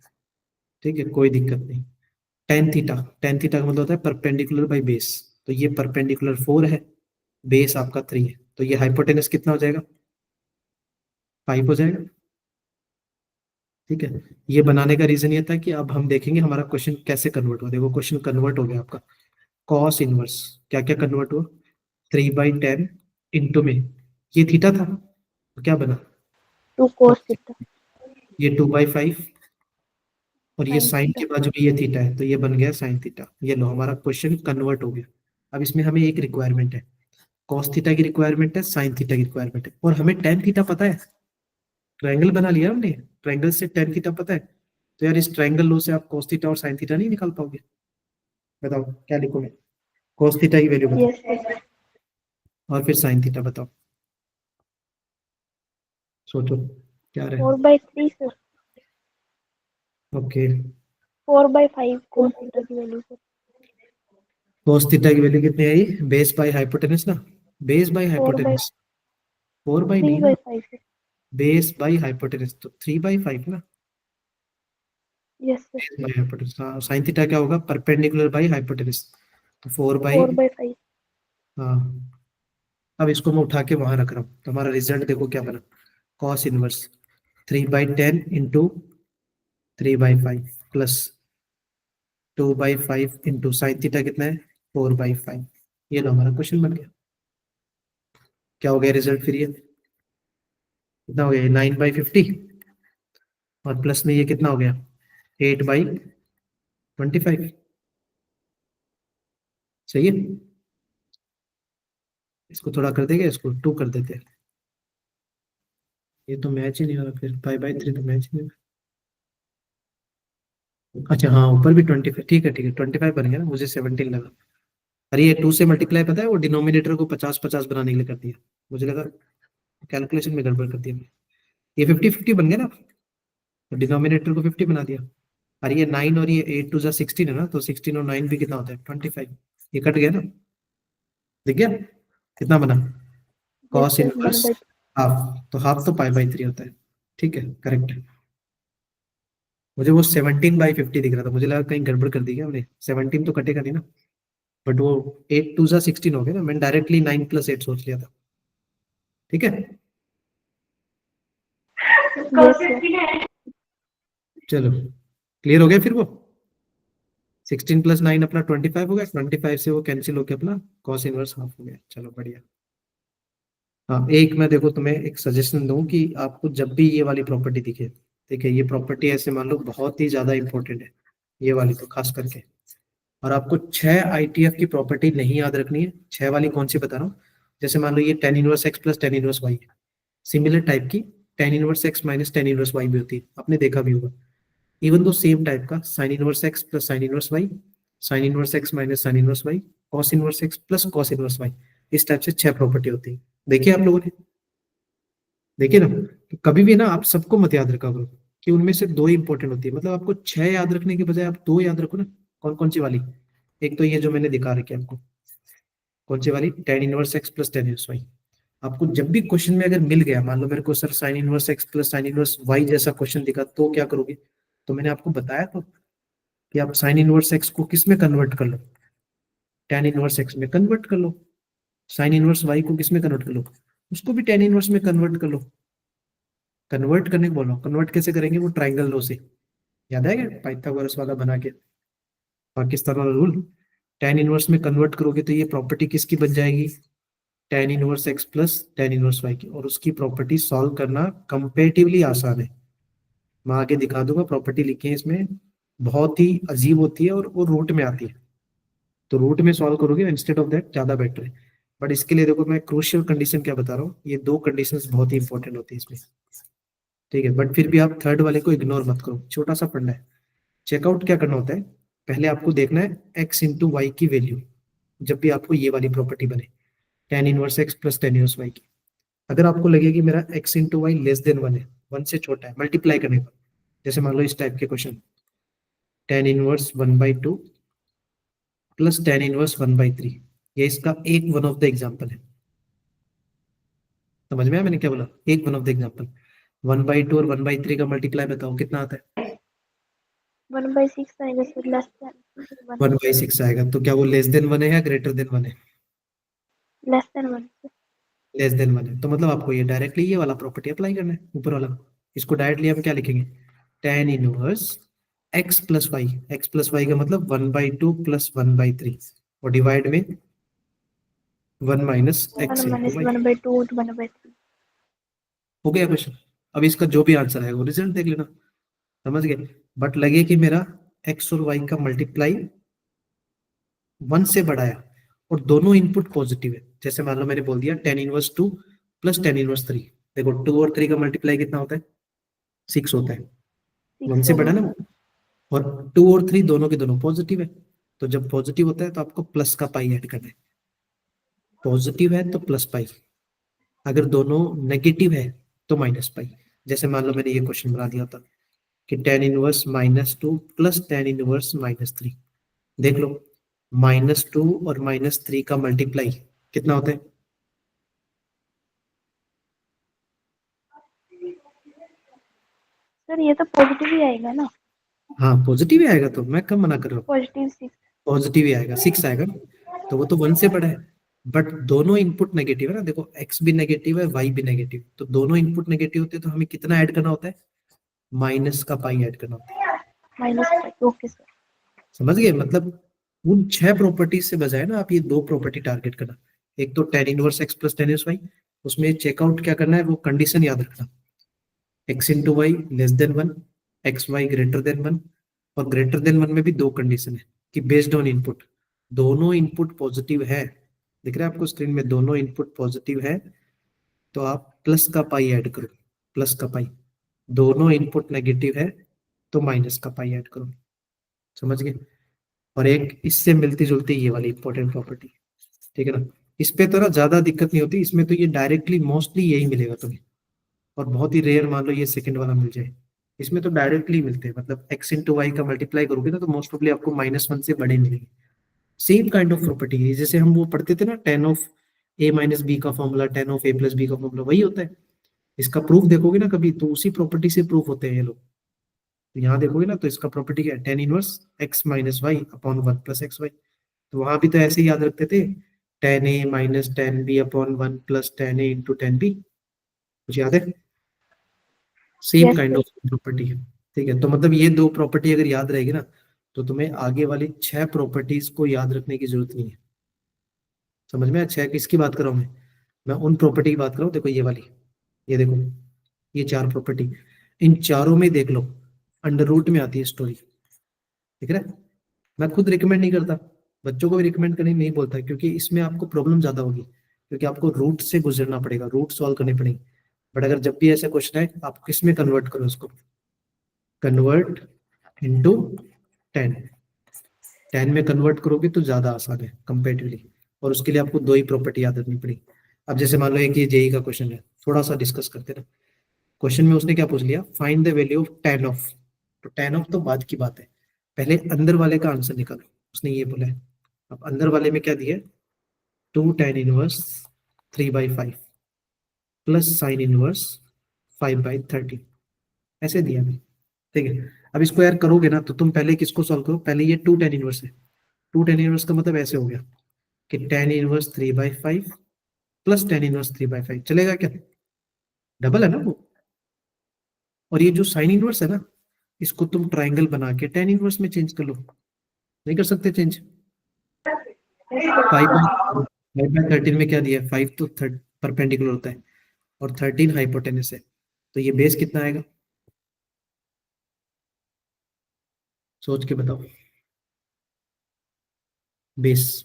ठीक है, कोई दिक्कत नहीं। टेन थीटा, टेन थीटा का मतलब होता है परपेंडिकुलर बाई बेस, तो ये परपेंडिकुलर 4 है, बेस आपका 3 है, तो ये हाइपोटेनस कितना हो जाएगा, 5 हो जाएगा। ठीक है, ये बनाने का रीजन ये था कि अब हम देखेंगे हमारा क्वेश्चन कैसे कन्वर्ट हुआ। देखो क्वेश्चन कन्वर्ट हो गया आपका, कॉस इनवर्स, क्या क्या कन्वर्ट हुआ, 3/10 इंटू में, ये थीटा था तो क्या बना, 2 cos थीटा ये 2/5, और ये sin साइन थीटा। के बाजू में ये थीटा है, तो ये बन गया साइन थीटा। ये लो हमारा क्वेश्चन कन्वर्ट हो गया। अब इसमें हमें एक रिक्वायरमेंट है, कॉस थीटा की रिक्वायरमेंट है, साइन थीटा की रिक्वायरमेंट है, और हमें टेन थीटा पता है, ट्रायंगल बना लिया हमने, ट्रायंगल से टेन थीटा पता है। तो यार इस ट्रायंगल लो से आप cos थीटा और sin थीटा नहीं निकाल पाओगे। बताओ क्या लिखोगे, cos थीटा की वैल्यू बताओ, यस यस। और फिर sin थीटा बताओ, सोचो क्या रहे। 4/3 सर। ओके, 4/5 cos थीटा की वैल्यू सर। cos थीटा की वैल्यू कितनी आई, बेस बाय हाइपोटेनस ना, base by 4 by hypotenuse, 4 by नहीं ना, 3/5 सर। बेस बाय हाइपोटेनस, तो 3/5 ना, yes sir. Base by hypotenuse. हाँ, sin थीटा क्या होगा, परपेंडिकुलर बाय हाइपोटेनस, तो 4/, 4/5। हाँ। अब इसको मैं उठा के वहां रख रहा हूँ, तो हमारा रिजल्ट देखो क्या बना, cos inverse 3/10 into 3/5 plus 2/5 into sine theta कितना है, 4/5। ये लो हमारा क्वेश्चन बन गया। क्या हो गया रिजल्ट फिर, ये कितना हो गया, 9/50, और प्लस में ये कितना हो गया, 8/25। सही है, इसको थोड़ा कर देंगे, इसको 2 कर देते हैं। ये तो मैच ही नहीं हो रहा, फिर 5/3 तो मैच ही नहीं हो रहा। अच्छा हाँ, ऊपर भी 25, ठीक है ठीक है, 25 बन गया ना, मुझे 17 लगा। अरे ये 2 से मल्टीप्लाई पता है, वो डिनोमिनेटर को 50-50 बनाने के लिए कर दिया, मुझे लगा कैलकुलेशन में गड़बड़ कर दिया। ये 50-50 बन गया ना, तो डिनोमिनेटर को 50 बना दिया। और ये 9 और ये 8 टू 16 है ना, तो 16 और 9 भी कितना होता है, 25। ये कट गया ना, देख गया कितना बना, yes cos sir inverse 1/3। Half, तो हाफ तो पाई/3 होता है। ठीक है, करेक्ट है। मुझे वो 17/50 दिख रहा था, मुझे लगा कहीं गड़बड़ कर दी क्या हमने, 17 तो कटेगा नहीं ना, बट वो 8 टू 16 हो गया ना, मैंने डायरेक्टली 9 + 8 सोच लिया था। ठीक है, यस सर। चलो क्लियर हो गया फिर वो 16 + 9 अपना 25 हो गया, 25 से वो कैंसिल होकर अपना cos इनवर्स हाफ हो गया। चलो बढ़िया। हाँ एक मैं देखो तुम्हें एक सजेशन दूं कि आपको जब भी ये वाली प्रॉपर्टी दिखे, ठीक है, ये प्रॉपर्टी ऐसे मान लो बहुत ही ज्यादा इंपॉर्टेंट है, ये वाली तो खास करके, और आपको 6 आईटीएफ की प्रॉपर्टी नहीं याद रखनी है। 6 वाली कौन सी बता रहा हूँ, जैसे मान लो ये tan inverse x plus tan inverse y, similar type की tan inverse x minus tan inverse y भी होती है, आपने देखा भी होगा। इवन दो सेम टाइप का sin inverse x plus sin inverse y, sin inverse x minus sin inverse y, cos inverse x plus cos inverse y, इस type से 6 प्रॉपर्टी होती है। देखिए आप लोगों ने, देखिए ना, तो कभी भी ना आप सबको मत याद रखा करो कि उनमें से 2 ही इंपॉर्टेंट होती है, मतलब आपको 6 याद रखने के बजाय आप 2 याद रखो ना। कौन कौन सी वाली, एक तो ये जो मैंने दिखा रखी है आपको, कौन सी वाली, tan inverse x plus tan inverse y। आपको जब भी क्वेश्चन में अगर मिल गया, मान लो मेरे को sir sin inverse x plus sin inverse y जैसा क्वेश्चन दिखा, तो क्या करोगे, तो मैंने आपको बताया तो कि आप sin इनवर्स x को किस में कन्वर्ट कर लो, tan इनवर्स x में कन्वर्ट कर लो, sin इनवर्स y को किस में कन्वर्ट कर लो, उसको भी tan इनवर्स में कन्वर्ट कर लो। कन्वर्ट करने को बोलो, कन्वर्ट कैसे करेंगे, वो ट्राइंगल लॉ से, याद आएगा पाइथागोरस वाला बना के, पाकिस्तान वाला रूल। tan इनवर्स में कन्वर्ट करोगे तो ये प्रॉपर्टी किसकी बन जाएगी, tan inverse x plus tan inverse y की, और उसकी प्रॉपर्टी सॉल्व करना कंपेरेटिवली आसान है। मैं आगे दिखा दूंगा, प्रॉपर्टी लिखी है इसमें, बहुत ही अजीब होती है और वो रूट में आती है, तो रूट में सॉल्व करोगे इंस्टेड ऑफ दैट, ज्यादा बेटर है। बट इसके लिए देखो मैं क्रूशियल कंडीशन क्या बता रहा हूँ, ये 2 कंडीशंस बहुत ही इंपॉर्टेंट होती है इसमें, ठीक है। बट फिर भी आप थर्ड वाले को इग्नोर मत करो, छोटा सा पढ़ना है। चेकआउट क्या करना होता है, पहले आपको देखना है x इंटू वाई की वैल्यू, जब भी आपको ये वाली प्रॉपर्टी बने, tan inverse x plus tan inverse y की। अगर आपको लगे कि मेरा x into y less than 1 है, 1 से छोटा है, मल्टीप्लाई करने पर, जैसे मान लो इस टाइप के question, tan inverse 1/2 plus tan inverse 1/3, ये इसका एक वन ऑफ द एग्जाम्पल है। समझ में आया मैंने क्या बोला, एक वन ऑफ द एग्जाम्पल। 1/2 और 1/3 का मल्टीप्लाई बताओ कितना आता है, 1/6 आएगा सर, लेस देन 1/6 आएगा। तो क्या वो लेस देन 1 है या ग्रेटर देन 1 है, 1। लेस देन 1 है, तो मतलब आपको ये डायरेक्टली ये वाला प्रॉपर्टी अप्लाई करना है, ऊपर वाला। इसको डायरेक्टली हम क्या लिखेंगे, tan inverse x plus y, x plus y का मतलब 1/2 प्लस 1/3, और डिवाइड में 1 minus 1 x into minus y. 1/2 to 1/3। हो गया क्वेश्चन। अब इसका जो भी आंसर आएगा वो रिजल्ट देख लेना, समझ गए। बट लगे कि मेरा एक्स और वाई का मल्टीप्लाई 1 से बड़ा है और दोनों इनपुट पॉजिटिव है, जैसे मान लो मैंने बोल दिया tan inverse 2 plus tan inverse 3, देखो 2 और 3 का मल्टीप्लाई कितना होता है, 6 होता है, 1 से बड़ा ना, और 2 और 3 दोनों के दोनों पॉजिटिव है, तो जब पॉजिटिव होता है तो आपको प्लस का पाई ऐड करना है, पॉजिटिव है तो प्लस पाई, अगर दोनों नेगेटिव है तो माइनस पाई। जैसे मान लो मैंने ये क्वेश्चन बना दिया था कि tan inverse -2 plus tan inverse -3, देख लो -2 और -3 का मल्टीप्लाई कितना होता है, सर ये तो पॉजिटिव ही आएगा ना, हाँ पॉजिटिव ही आएगा, तो मैं कब मना कर रहा हूँ, +6। पॉजिटिव ही आएगा, 6 आएगा ना, तो वो तो 1 से बड़ा है। बट दोनों इनपुट नेगेटिव है ना, देखो x भी नेगेटिव है, y भी नेगेटिव, तो दोनों इनपुट नेगेटिव होते हैं, तो हमें कितना ऐड करना होता है, माइनस का पाई ऐड करना होता है। -5, ओके सर। समझ गए, मतलब उन 6 प्रॉपर्टी से बजाय ना आप ये 2 प्रॉपर्टी टारगेट करना, एक तो tan inverse x plus tan inverse y, उसमें चेकआउट क्या करना है, वो कंडीशन याद रखना, x into y less than 1, x y greater than 1, और ग्रेटर देन 1 में भी 2 कंडीशन है कि बेस्ड ऑन इनपुट, दोनों इनपुट पॉजिटिव है, दिख रहा है आपको स्क्रीन में, दोनों इनपुट पॉजिटिव है तो आप प्लस का पाई ऐड करो, प्लस का पाई, दोनों इनपुट नेगेटिव है तो माइनस का पाई ऐड करो, समझ गए। और एक इससे मिलती जुलती ये वाली इंपॉर्टेंट प्रॉपर्टी, ठीक है ना, इस पे तो ना ज्यादा दिक्कत नहीं होती, इसमें तो ये डायरेक्टली मोस्टली यही मिलेगा तुम्हें, और बहुत ही रेयर मान लो ये सेकंड वाला मिल जाए, इसमें तो डायरेक्टली मिलते हैं, मतलब x इंटू वाई का मल्टीप्लाई करोगे ना तो मोस्ट प्रोबेबली आपको -1 से बड़े मिलेंगे। सेम काइंड ऑफ प्रॉपर्टी है, जैसे हम वो पढ़ते थे ना tan of a minus B का formula, tan of a plus b का फॉर्मूला, वही होता है। इसका प्रूफ देखोगे ना कभी तो उसी प्रॉपर्टी से प्रूफ होते हैं ये लोग, तो यहाँ देखोगे ना तो इसका प्रॉपर्टी क्या है, tan inverse x minus y upon 1 plus x y, तो वहां भी तो ऐसे ही याद रखते थे, tan a minus tan b upon 1 plus tan a into tan b, कुछ याद है, same Yes, kind sir. Of property है। ठीक है, तो मतलब ये दो प्रॉपर्टी अगर याद रहेगी ना, तो तुम्हें आगे वाली 6 प्रॉपर्टीज को याद रखने की जरूरत नहीं है। समझ में? 6 किसकी बात कर रहा हूँ मैं उन प्रॉपर्टी की बात कर रहा हूँ। देखो ये वाली, ये देखो, ये 4 प्रॉपर्टी, इन चारों में देख लो अंडर रूट में आती है स्टोरी। ठीक है, मैं खुद रिकमेंड नहीं करता, बच्चों को भी रिकमेंड करने नहीं बोलता, क्योंकि इसमें आपको प्रॉब्लम ज्यादा होगी, क्योंकि आपको रूट से गुजरना पड़ेगा, रूट सॉल्व करनी पड़ेगी। बट अगर जब भी ऐसा क्वेश्चन है, आप किस में कन्वर्ट करो उसको, कन्वर्ट इनटू 10। 10 में कन्वर्ट करोगे तो ज्यादा आसान है कंपेरेटिवली, और उसके लिए आपको दो ही प्रॉपर्टी याद रखनी पड़ेगी। अब जैसे मान लो एक ये जेई का क्वेश्चन है, थोड़ा सा डिस्कस करते हैं ना। क्वेश्चन में उसने क्या पूछ लिया, find the value of tan of. तो tan ऑफ तो बाद की बात है, पहले अंदर वाले का आंसर निकालो, उसने ये बोला है। अब अंदर वाले में क्या दिया है, 2 tan inverse 3/5 plus sine inverse 5/30, ऐसे दिया है। ठीक है, अब इसको यार करोगे ना, तो तुम पहले किसको सॉल्व करो, पहले ये 2 tan इनवर्स है। 2 tan इनवर्स का मतलब ऐसे हो गया कि tan inverse 3/5 plus tan inverse 3/5, चलेगा क्या? डबल है ना वो। और ये जो साइन इनवर्स है ना, इसको तुम ट्राइंगल बना के tan इनवर्स में चेंज कर लो। नहीं कर सकते चेंज? फाइव बाई 5/13 में क्या दिया है, 5 तो परपेंडिकुलर होता है, और 13 हाइपोटेनस है, तो ये बेस कितना आएगा, सोच के बताओ। बेस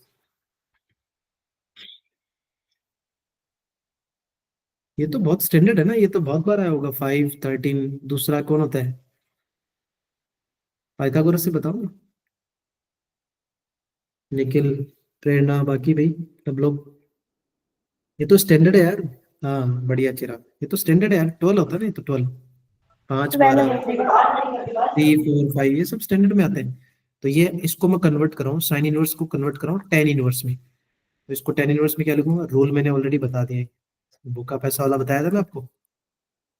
ये तो बहुत स्टैंडर्ड है ना, ये तो बहुत बार आया होगा, 5 13। दूसरा कौन होता है, पाइथागोरस से बताओ ना। निखिल, प्रेरणा, बाकी भाई सब लोग, ये तो स्टैंडर्ड है यार। हाँ बढ़िया चिराग, ये तो स्टैंडर्ड है यार, 12 होता है ना, ये तो 12, 5 12 12 होते हैं. 3 4 5, ये सब स्टैंडर्ड में आते हैं। तो ये इसको मैं कन्वर्ट कर रहा हूँ, साइन इनवर्स को कन्वर्ट कर रहा हूँ tan इनवर्स में। तो इसको tan इनवर्स में क्या लिखूंगा, रूल मैंने ऑलरेडी बता दिया है, बुक का पैसा वाला बताया था ना आपको।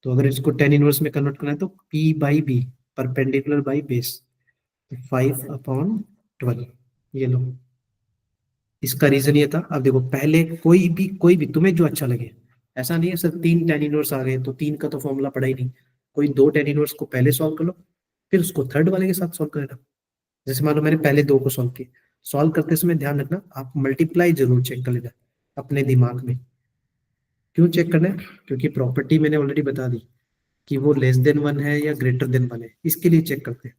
तो अगर इसको tan इनवर्स में कन्वर्ट करना है तो p/b, परपेंडिकुलर बाई बेस, 5/12, ये लो। इसका रीजन ये था, अब देखो पहले कोई भी तुम्हें जो अच्छा लगे, ऐसा नहीं है सर 3 tan इनवर्स आ गए तो 3 का तो फॉर्मूला पड़ा ही नहीं, कोई 2 tan इनवर्स को पहले सॉल्व कर लो, फिर उसको थर्ड वाले के साथ सॉल्व कर लेना। जैसे मान लो मैंने पहले 2 को सॉल्व किया, सॉल्व करते समय ध्यान रखना आप मल्टीप्लाई जरूर चेक कर लेना अपने दिमाग में। क्यों चेक करना है, क्योंकि प्रॉपर्टी मैंने ऑलरेडी बता दी कि वो लेस देन 1 है या ग्रेटर देन 1 है, इसके लिए चेक करते हैं।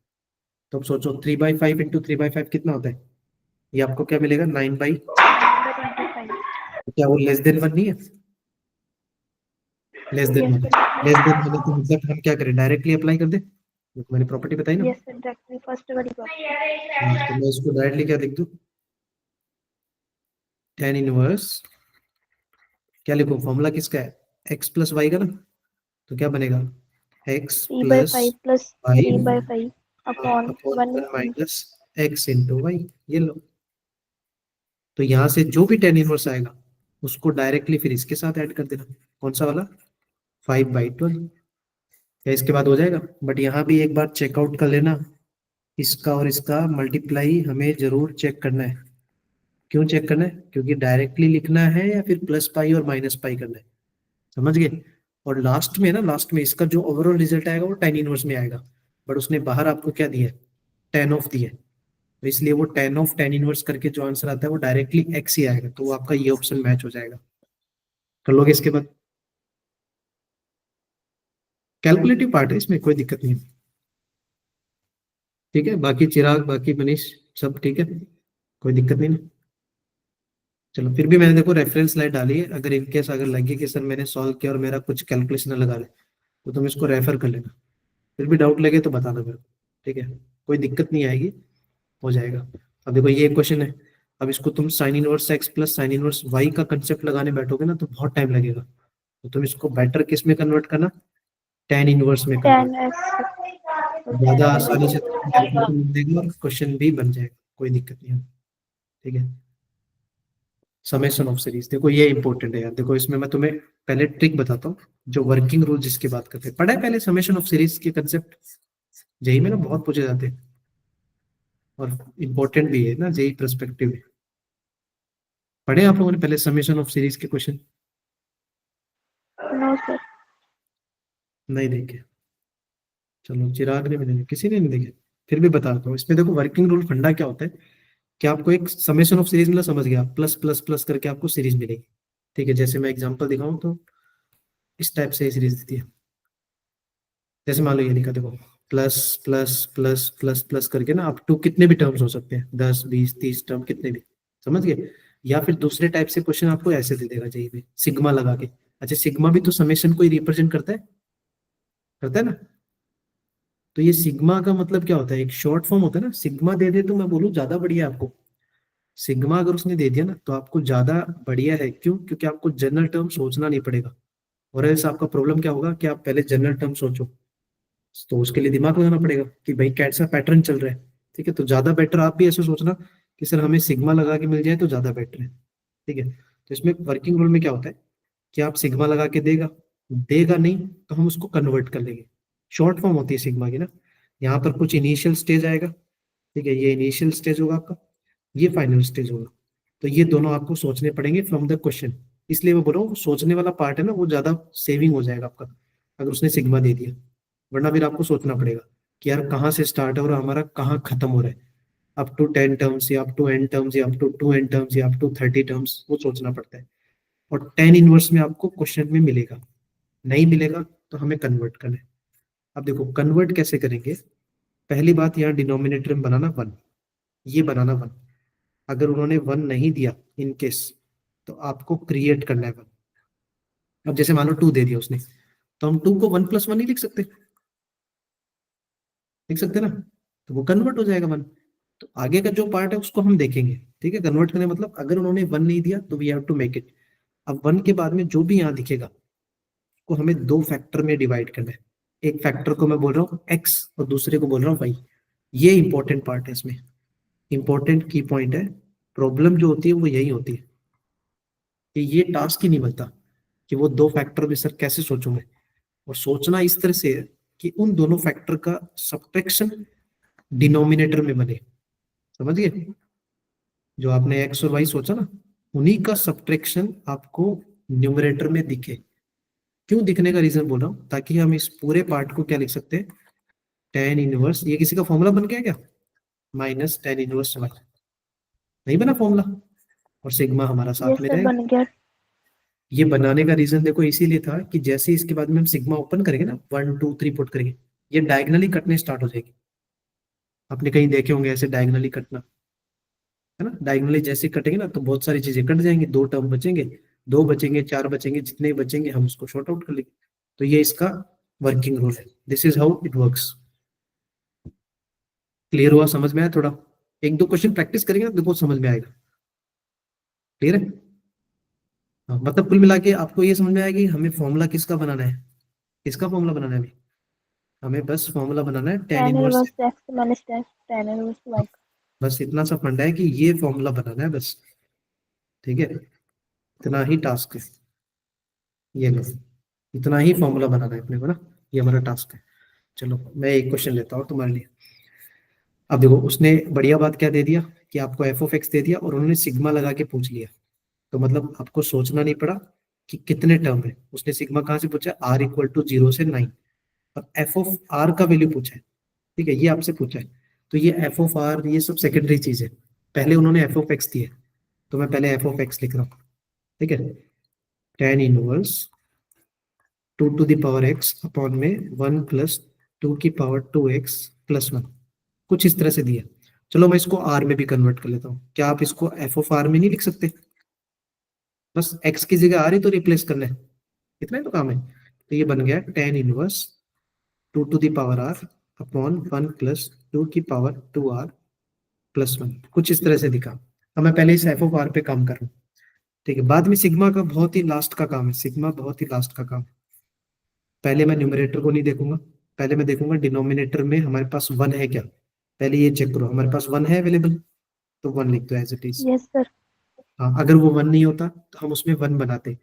तो अब सोचो 3/5 इंटू 3/5 कितना होता है, ये आपको क्या मिलेगा, 9/, 9/25. क्या वो लेस देन 1 नहीं है, लेस देन Yes, 1 sir. है। लेस देन 1 है तो मतलब हम क्या करें, डायरेक्टली अप्लाई कर दे, तो मैंने प्रॉपर्टी बताई ना। Yes, sir. Directly first वाली बात. तो मैं इसको डायरेक्टली क्या लिख दूं, tan इनवर्स, क्या लिखूं, फॉर्मूला किसका है, x प्लस वाई का ना, तो क्या बनेगा, x plus 3/5 plus y 3/5 upon upon 1 one minus x into y, ये लो। तो यहाँ से जो भी tan इनवर्स आएगा उसको डायरेक्टली फिर इसके साथ ऐड कर देना, कौन सा वाला, 5/12, या इसके बाद हो जाएगा। बट यहाँ भी एक बार चेकआउट कर लेना, इसका और इसका मल्टीप्लाई हमें जरूर चेक करना है। क्यों चेक करना है, क्योंकि डायरेक्टली लिखना है या फिर प्लस पाई और माइनस पाई करना है, समझ गए। और लास्ट में ना, लास्ट में इसका जो ओवरऑल रिजल्ट आएगा वो tan इनवर्स में आएगा, बट उसने बाहर आपको क्या दिया है, tan ऑफ दिया है, तो इसलिए वो tan ऑफ tan इनवर्स करके जो आंसर आता है वो डायरेक्टली x ही आएगा, तो वो आपका ये ऑप्शन मैच हो जाएगा। कर लोगे इसके बाद, कैलकुलेटिव पार्ट है, इसमें कोई दिक्कत नहीं है। ठीक है, बाकी चिराग, बाकी मनीष, सब ठीक है, कोई दिक्कत नहीं ना। चलो, फिर भी मैंने देखो रेफरेंस स्लाइड डाली है, अगर इनकेस अगर लगे कि सर मैंने सॉल्व किया और मेरा कुछ कैलकुलेशन ना लगा ले, तो तुम इसको रेफर कर लेना, फिर भी डाउट लगे तो बता दो मेरे को। ठीक है, कोई दिक्कत नहीं आएगी, हो जाएगा। अब देखो ये क्वेश्चन है, अब इसको तुम sine inverse x plus sine inverse y का कंसेप्ट लगाने बैठोगे ना तो बहुत टाइम लगेगा, तो तुम इसको बेटर किस में कन्वर्ट करना, tan इनवर्स में कन्वर्ट, 10x. ज्यादा आसानी से कैलकुलेशन बन देगा और क्वेश्चन भी बन जाएगा, कोई दिक्कत नहीं है। ठीक है, समेशन ऑफ सीरीज, देखो ये इंपॉर्टेंट है यार, देखो इसमें मैं तुम्हें पहले ट्रिक बताता हूँ, जो वर्किंग रूल जिसकी बात करते हैं, पढ़ा है पहले समेशन ऑफ सीरीज के कंसेप्ट, जेई में ना बहुत पूछे जाते हैं, और इम्पोर्टेंट भी है ना जेई परस्पेक्टिव में। पढ़े आप लोगों ने पहले समेशन ऑफ सीरीज के क्वेश्चन, No, sir. नहीं देखे? चलो चिराग ने भी नहीं, किसी ने नहीं देखे, फिर भी बताता हूँ। इसमें देखो वर्किंग रूल फंडा क्या होता है कि आपको एक समेशन ऑफ सीरीज मिला, समझ गया, प्लस प्लस प्लस करके आपको सीरीज मिलेगी। ठीक है, जैसे मैं एग्जांपल दिखाऊं तो इस टाइप से सीरीज देती है। जैसे मान लो ये लिखा देखो, plus plus plus plus plus करके ना, अप टू कितने भी टर्म्स हो सकते हैं, 10 20 30 टर्म कितने भी, समझ गए। या फिर दूसरे टाइप से क्वेश्चन आपको ऐसे दे देगा चाहिए भी, सिग्मा लगा के। अच्छा, सिग्मा भी तो समेशन को ही रिप्रेजेंट करता है ना। तो ये सिग्मा का मतलब क्या होता है, एक शॉर्ट फॉर्म होता है ना। सिग्मा दे दे तो मैं बोलूँ ज्यादा बढ़िया है आपको। सिग्मा अगर उसने दे दिया ना तो आपको ज्यादा बढ़िया है, क्यों? क्योंकि आपको जनरल टर्म सोचना नहीं पड़ेगा। और ऐसा आपका प्रॉब्लम क्या होगा कि आप पहले जनरल टर्म सोचो, तो उसके लिए दिमाग लगाना पड़ेगा कि भाई कैसा पैटर्न चल रहा है। ठीक है, तो ज्यादा बेटर आप भी ऐसे सोचना कि सर हमें सिग्मा लगा के मिल जाए तो ज्यादा बेटर है। ठीक है, तो इसमें वर्किंग रूल में क्या होता है कि आप सिग्मा लगा के देगा, देगा नहीं तो हम उसको कन्वर्ट कर लेंगे। शॉर्ट फॉर्म होती है सिग्मा की ना। यहाँ पर कुछ इनिशियल स्टेज आएगा, ठीक है, ये इनिशियल स्टेज होगा आपका, ये फाइनल स्टेज होगा। तो ये दोनों आपको सोचने पड़ेंगे फ्रॉम द क्वेश्चन। इसलिए मैं बोल रहा हूँ सोचने वाला पार्ट है ना, वो ज्यादा सेविंग हो जाएगा आपका अगर उसने सिग्मा दे दिया। वरना फिर आपको सोचना पड़ेगा कि यार कहाँ से स्टार्ट है और हमारा कहाँ खत्म हो रहा है, अप टू 10 टर्म्स या अप टू एन टर्म्स या अप टू 2n टर्म्स या अप टू 30 टर्म्स, वो सोचना पड़ता है। और 10 इनवर्स में आपको क्वेश्चन में मिलेगा, नहीं मिलेगा तो हमें कन्वर्ट करना है। अब देखो कन्वर्ट कैसे करेंगे। पहली बात, यहाँ डिनोमिनेटर में बनाना 1, ये बनाना 1। अगर उन्होंने 1 नहीं दिया इन केस, तो आपको क्रिएट करना है 1। अब जैसे मान लो 2 दे दिया उसने, तो हम 2 को 1+1 नहीं लिख सकते ना, तो वो कन्वर्ट हो जाएगा 1। तो आगे का जो पार्ट है उसको हम देखेंगे। ठीक है, कन्वर्ट करने मतलब अगर उन्होंने 1 नहीं दिया तो we have to make it. अब 1 के बाद में जो भी यहाँ दिखेगा को हमें 2 फैक्टर में डिवाइड करना है। एक फैक्टर को मैं बोल रहा हूँ x और दूसरे को बोल रहा हूँ y। ये इंपॉर्टेंट पार्ट है, इसमें इंपॉर्टेंट की पॉइंट है। प्रॉब्लम जो होती है वो यही होती है कि ये टास्क ही नहीं बनता कि वो 2 फैक्टर में सर कैसे सोचूं मैं। और सोचना इस तरह से है कि उन दोनों फैक्टर का सब्ट्रैक्शन डिनोमिनेटर में बने, समझ गए। जो आपने x और y सोचा ना, उन्हीं का सब्ट्रैक्शन आपको न्यूमरेटर में दिखे। क्यों दिखने का रीजन बोल रहा हूँ, ताकि हम इस पूरे पार्ट को क्या लिख सकते हैं, tan इनवर्स, ये किसी का फॉर्मूला बन गया क्या, माइनस tan इनवर्स y। नहीं बना फॉर्मूला, और सिग्मा हमारा ये साथ में सब रहेगा। बन गया। ये बनाने का रीजन देखो इसीलिए था कि जैसे ही इसके बाद में हम सिग्मा ओपन करेंगे ना, 1 2 3 पुट करेंगे, ये डायगनली कटने स्टार्ट हो जाएगी। आपने कहीं देखे होंगे ऐसे डायगनली कटना, है ना। डायगनली जैसे कटेंगे ना तो बहुत सारी चीजें कट जाएंगी, 2 टर्म बचेंगे, 2 बचेंगे, 4 बचेंगे, जितने बचेंगे हम उसको शॉर्ट आउट कर लेंगे। तो ये इसका वर्किंग रूल है, this is how it works. Clear हुआ, समझ में आया थोड़ा? एक दो क्वेश्चन प्रैक्टिस करेंगे ना देखो समझ में आएगा। क्लियर है? हाँ, मतलब कुल मिला के आपको ये समझ में आएगा कि हमें फॉर्मूला किसका बनाना है, किसका फॉर्मूला बनाना है हमें। हमें बस फॉर्मूला बनाना है tan tan inverse. Inverse x minus tan inverse y। बस इतना सा फंडा है कि ये फॉर्मूला बनाना है बस। ठीक है, इतना ही टास्क है। ये लो, इतना ही फॉर्मूला बनाना है अपने को ना, ये हमारा टास्क है। चलो मैं एक क्वेश्चन लेता हूँ तुम्हारे लिए। अब देखो उसने बढ़िया बात क्या दे दिया कि आपको एफ ऑफ एक्स दे दिया और उन्होंने सिग्मा लगा के पूछ लिया। तो मतलब आपको सोचना नहीं पड़ा कि कितने टर्म है। उसने सिग्मा कहाँ से पूछा, r = 0 से 9, और एफ ऑफ आर का वैल्यू पूछा है। ठीक है, ये आपसे पूछा है। तो ये एफ ऑफ आर ये सब सेकेंडरी चीज है, पहले उन्होंने एफ ऑफ एक्स दिया है। तो मैं पहले एफ ऑफ एक्स लिख रहा हूँ। ठीक है, tan inverse 2 to the power x upon में 1 + 2 की पावर 2x + 1, कुछ इस तरह से दिया। चलो मैं इसको आर में भी कन्वर्ट कर लेता हूँ। क्या आप इसको एफ ऑफ आर में नहीं लिख सकते? बस एक्स की जगह आर ही तो रिप्लेस करना है, इतना ही तो काम है। तो ये बन गया tan inverse 2 to the power r upon 1 + 2 की पावर 2r + 1, कुछ इस तरह से दिखा। अब मैं पहले इस एफ ऑफ आर पे काम कर रहा हूँ। ठीक है, बाद में सिग्मा का बहुत ही लास्ट का काम है, सिग्मा बहुत ही लास्ट का काम है। पहले मैं न्यूमरेटर को नहीं देखूंगा, पहले मैं देखूंगा डिनोमिनेटर में हमारे पास 1 है क्या। पहले ये चेक करो हमारे पास 1 है अवेलेबल, तो 1 लिख दो as it is. Yes sir. हाँ, अगर वो 1 नहीं होता तो हम उसमें 1 बनाते।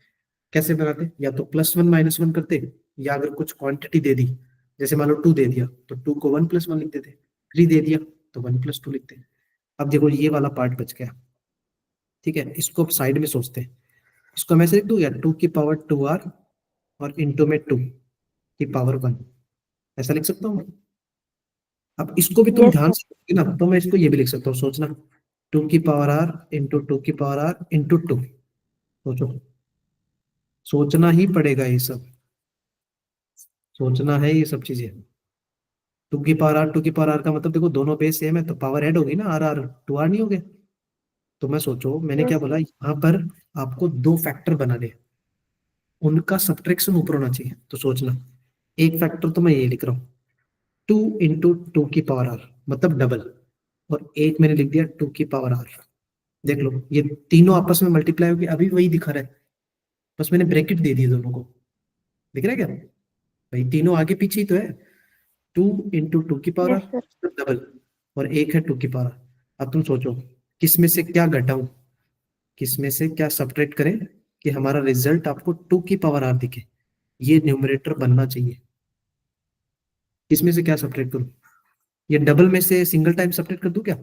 कैसे बनाते, या तो +1 - 1 करते, या अगर कुछ क्वांटिटी दे दी, जैसे मान लो 2 दे दिया तो 2 को 1 + 1 लिख देते, 3 दे दिया तो 1 + 2 लिखते। अब देखो ये वाला पार्ट बच गया। ठीक है, इसको अब साइड में सोचते हैं। इसको मैं ऐसे लिख दूं, या 2 की पावर 2r और इंटू में 2 की पावर 1, ऐसा लिख सकता हूँ मैं। अब इसको भी तुम यस ध्यान सर। से देखोगे ना, तो मैं इसको ये भी लिख सकता हूँ, सोचना, 2 की पावर r इंटू 2 की पावर r इंटू 2। सोचो, सोचना ही पड़ेगा ये सब, सोचना है ये सब चीजें। 2 की पावर r का मतलब देखो दोनों बेस सेम है तो पावर ऐड होगी ना, आर आर 2r नहीं हो गया। तो मैं सोचो मैंने क्या यस बोला, सर। यहाँ पर आपको दो फैक्टर बनाने, उनका सब्ट्रैक्शन ऊपर होना चाहिए। तो सोचना, एक फैक्टर तो मैं ये लिख रहा हूँ, 2 इंटू 2 की पावर r, मतलब डबल, और एक मैंने लिख दिया 2 की पावर r। देख लो ये तीनों आपस में मल्टीप्लाई होगी, अभी वही दिखा रहा है, बस मैंने ब्रैकेट दे दी दोनों को। दिख रहा है क्या भाई, तीनों आगे पीछे ही तो है। 2 इंटू 2 की power yes r sir. Double, और एक है 2 की पावर r। अब तुम सोचो किस में से क्या घटाऊं, किस में से क्या सब्ट्रैक्ट करें कि हमारा रिजल्ट आपको 2 की पावर r दिखे। ये न्यूमरेटर बनना चाहिए। किसमें से क्या सब्ट्रैक्ट करूं, ये डबल में से सिंगल टाइम सब्ट्रैक्ट कर दूं क्या,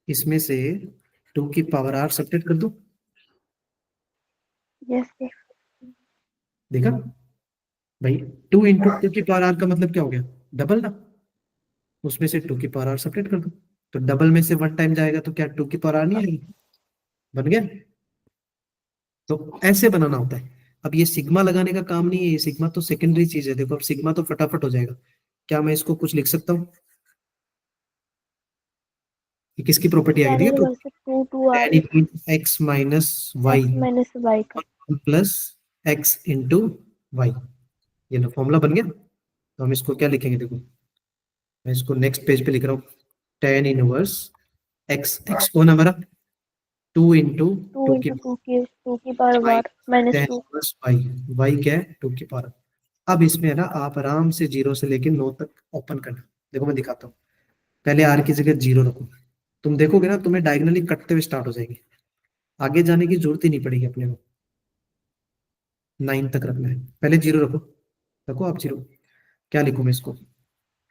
इसमें से 2 की पावर r सब्ट्रैक्ट कर दूं। Yes sir. देखा भाई, 2 इंटू 2 की पावर r का मतलब क्या हो गया, डबल ना, उसमें से 2 की पावर r सब्ट्रैक्ट कर दो। तो डबल में से 1 टाइम जाएगा तो क्या 2 की पावर r नहीं आएगी, बन गया। तो ऐसे बनाना होता है। अब ये सिग्मा लगाने का काम नहीं है, ये सिग्मा तो सेकेंडरी चीज है। देखो अब सिग्मा तो फटाफट हो जाएगा। क्या मैं इसको कुछ लिख सकता हूँ, ये किसकी प्रॉपर्टी आ गई, क्या ठीक मेरे है, घर से 2 2 r tan x minus y x माइनस y का। प्लस एक्स इंटू वाई, ये ना फॉर्मूला बन गया। तो हम इसको क्या लिखेंगे, देखो मैं इसको नेक्स्ट पेज पे लिख रहा हूँ, tan इनवर्स एक्स, एक्स कौन है हमारा, 2 इंटू टू टू की इंटू टू की पावर वाई, वार minus tan 2। Inverse y, y क्या है 2 की पावर। अब इसमें है ना आप आराम से 0 से लेके 9 तक ओपन करना। देखो मैं दिखाता हूँ, पहले आर की जगह 0 रखो, तुम देखोगे ना तुम्हें डायगनली कटते हुए स्टार्ट हो जाएंगे, आगे जाने की जरूरत ही नहीं पड़ेगी अपने को। 9 तक रखना है, पहले 0 रखो, रखो आप 0। क्या लिखूं मैं इसको,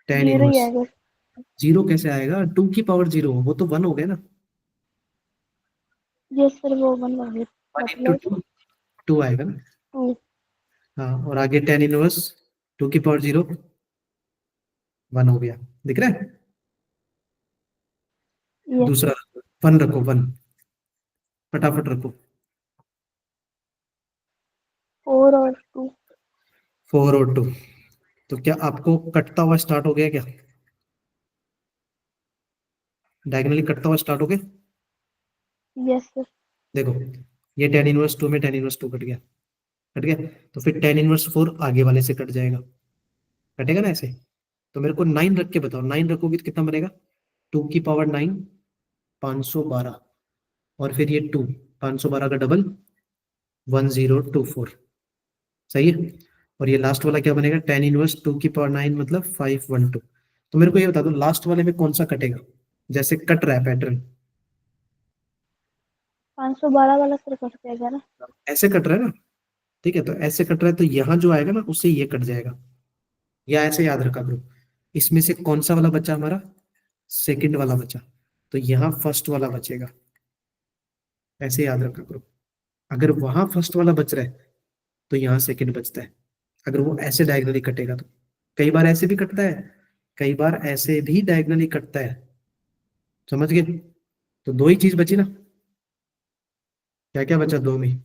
tan 0 ही इनवर्स, आएगा। 0 कैसे आएगा, 2 की पावर 0, वो तो 1 हो गया ना, यस सर, वो 1 हो गया, 1 इंटू मतलब 2, 2 आएगा ना। 2। हाँ, और आगे tan इनवर्स 2 की पावर 0, 1 हो गया, दिख रहा है। यस दूसरा सर। 1 रखो, 1 फटाफट रखो, 4 और 2। 4 और 2। तो क्या आपको कटता हुआ स्टार्ट हो गया क्या, डायगनली कटता हुआ स्टार्ट हो गया। Yes sir. देखो ये tan इनवर्स 2 में tan इनवर्स 2 कट गया, कट गया। तो फिर tan इनवर्स 4 आगे वाले से कट जाएगा, कटेगा ना ऐसे। तो मेरे को 9 रख के बताओ, 9 रखोगे तो कितना बनेगा, 2 की पावर 9, 512, और फिर ये 2, 512 का डबल 1024, सही है। और ये लास्ट वाला क्या बनेगा, tan इनवर्स 2 की पावर 9 मतलब 512। तो मेरे को ये बता दो लास्ट वाले में कौन सा कटेगा, जैसे कट रहा है पैटर्न, 512 वाला सर कट जाएगा ना। ऐसे कट रहा है ना, ठीक है। तो ऐसे कट रहा है तो यहाँ जो आएगा ना उससे ये कट जाएगा, या ऐसे याद रखा करो। इसमें से कौन सा वाला बचा हमारा, सेकंड वाला बचा, तो यहाँ फर्स्ट वाला बचेगा, ऐसे याद रखा करो। अगर वहां फर्स्ट वाला बच रहा है तो यहाँ सेकंड बचता है, अगर वो ऐसे डायगनली कटेगा तो। कई बार ऐसे भी कटता है, कई बार ऐसे भी डायगनली कटता है, समझ गए। तो दो ही चीज बची ना, क्या क्या बचा दो में,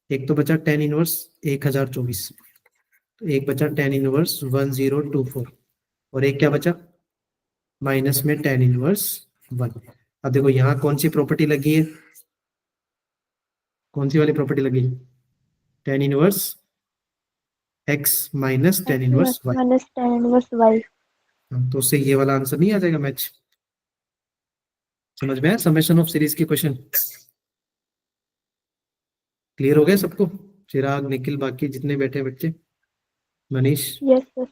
एक तो बचा tan इनवर्स 1024, तो एक बचा tan इनवर्स 1024, और एक क्या बचा माइनस में tan इनवर्स 1। अब देखो यहाँ कौन सी प्रॉपर्टी लगी है, कौन सी वाली प्रॉपर्टी लगी है, tan inverse x minus tan inverse x y। Minus tan inverse y। तो उससे ये वाला आंसर नहीं आ जाएगा मैच, समझ में आया समेशन ऑफ सीरीज की क्वेश्चन, क्लियर हो गया सबको, चिराग निखिल बाकी जितने बैठे बच्चे, मनीष। Yes sir.